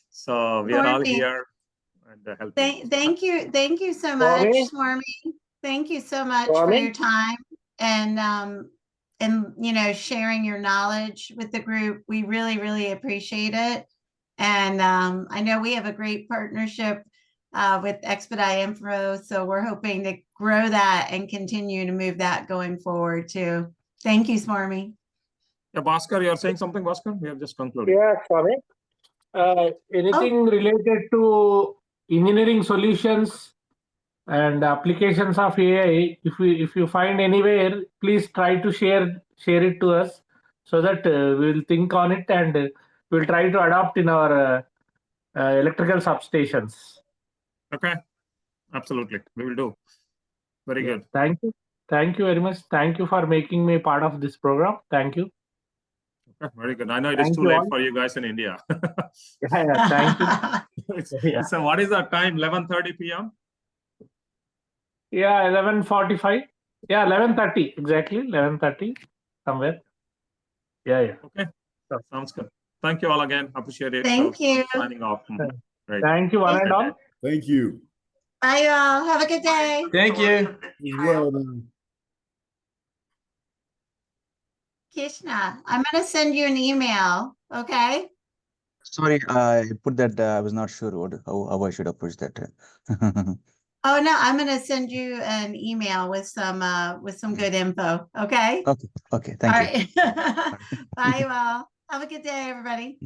So we are all here and helping. Thank you so much, Swamy. Thank you so much for your time and you know, sharing your knowledge with the group. We really appreciate it. And I know we have a great partnership with Expedite Info, so we're hoping to grow that and continue to move that going forward too. Thank you, Swamy. Yeah, Bhaskar, you're saying something, Bhaskar? We have just concluded. Yeah, Swamy. Anything related to engineering solutions and applications of AI, if you find anywhere, please try to share it to us so that we'll think on it and we'll try to adopt in our electrical substations. Okay, absolutely, we will do. Very good. Thank you very much. Thank you for making me part of this program. Thank you. Okay, very good. I know it is too late for you guys in India. Yeah, thank you. So what is the time? 11:30 p.m. Yeah, 11:45. Yeah, 11:30 exactly. 11:30 somewhere. Yeah. Okay, sounds good. Thank you all again. Appreciate it. Thank you. Signing off. Great. Thank you, one and all. Thank you. Bye, y'all. Have a good day. Thank you. Kishna, I'm going to send you an email. Okay. Sorry, I put that. I was not sure how I should approach that. Oh no, I'm going to send you an email with some good info. Okay. Okay. Thank you. All right. Bye, you all. Have a good day, everybody.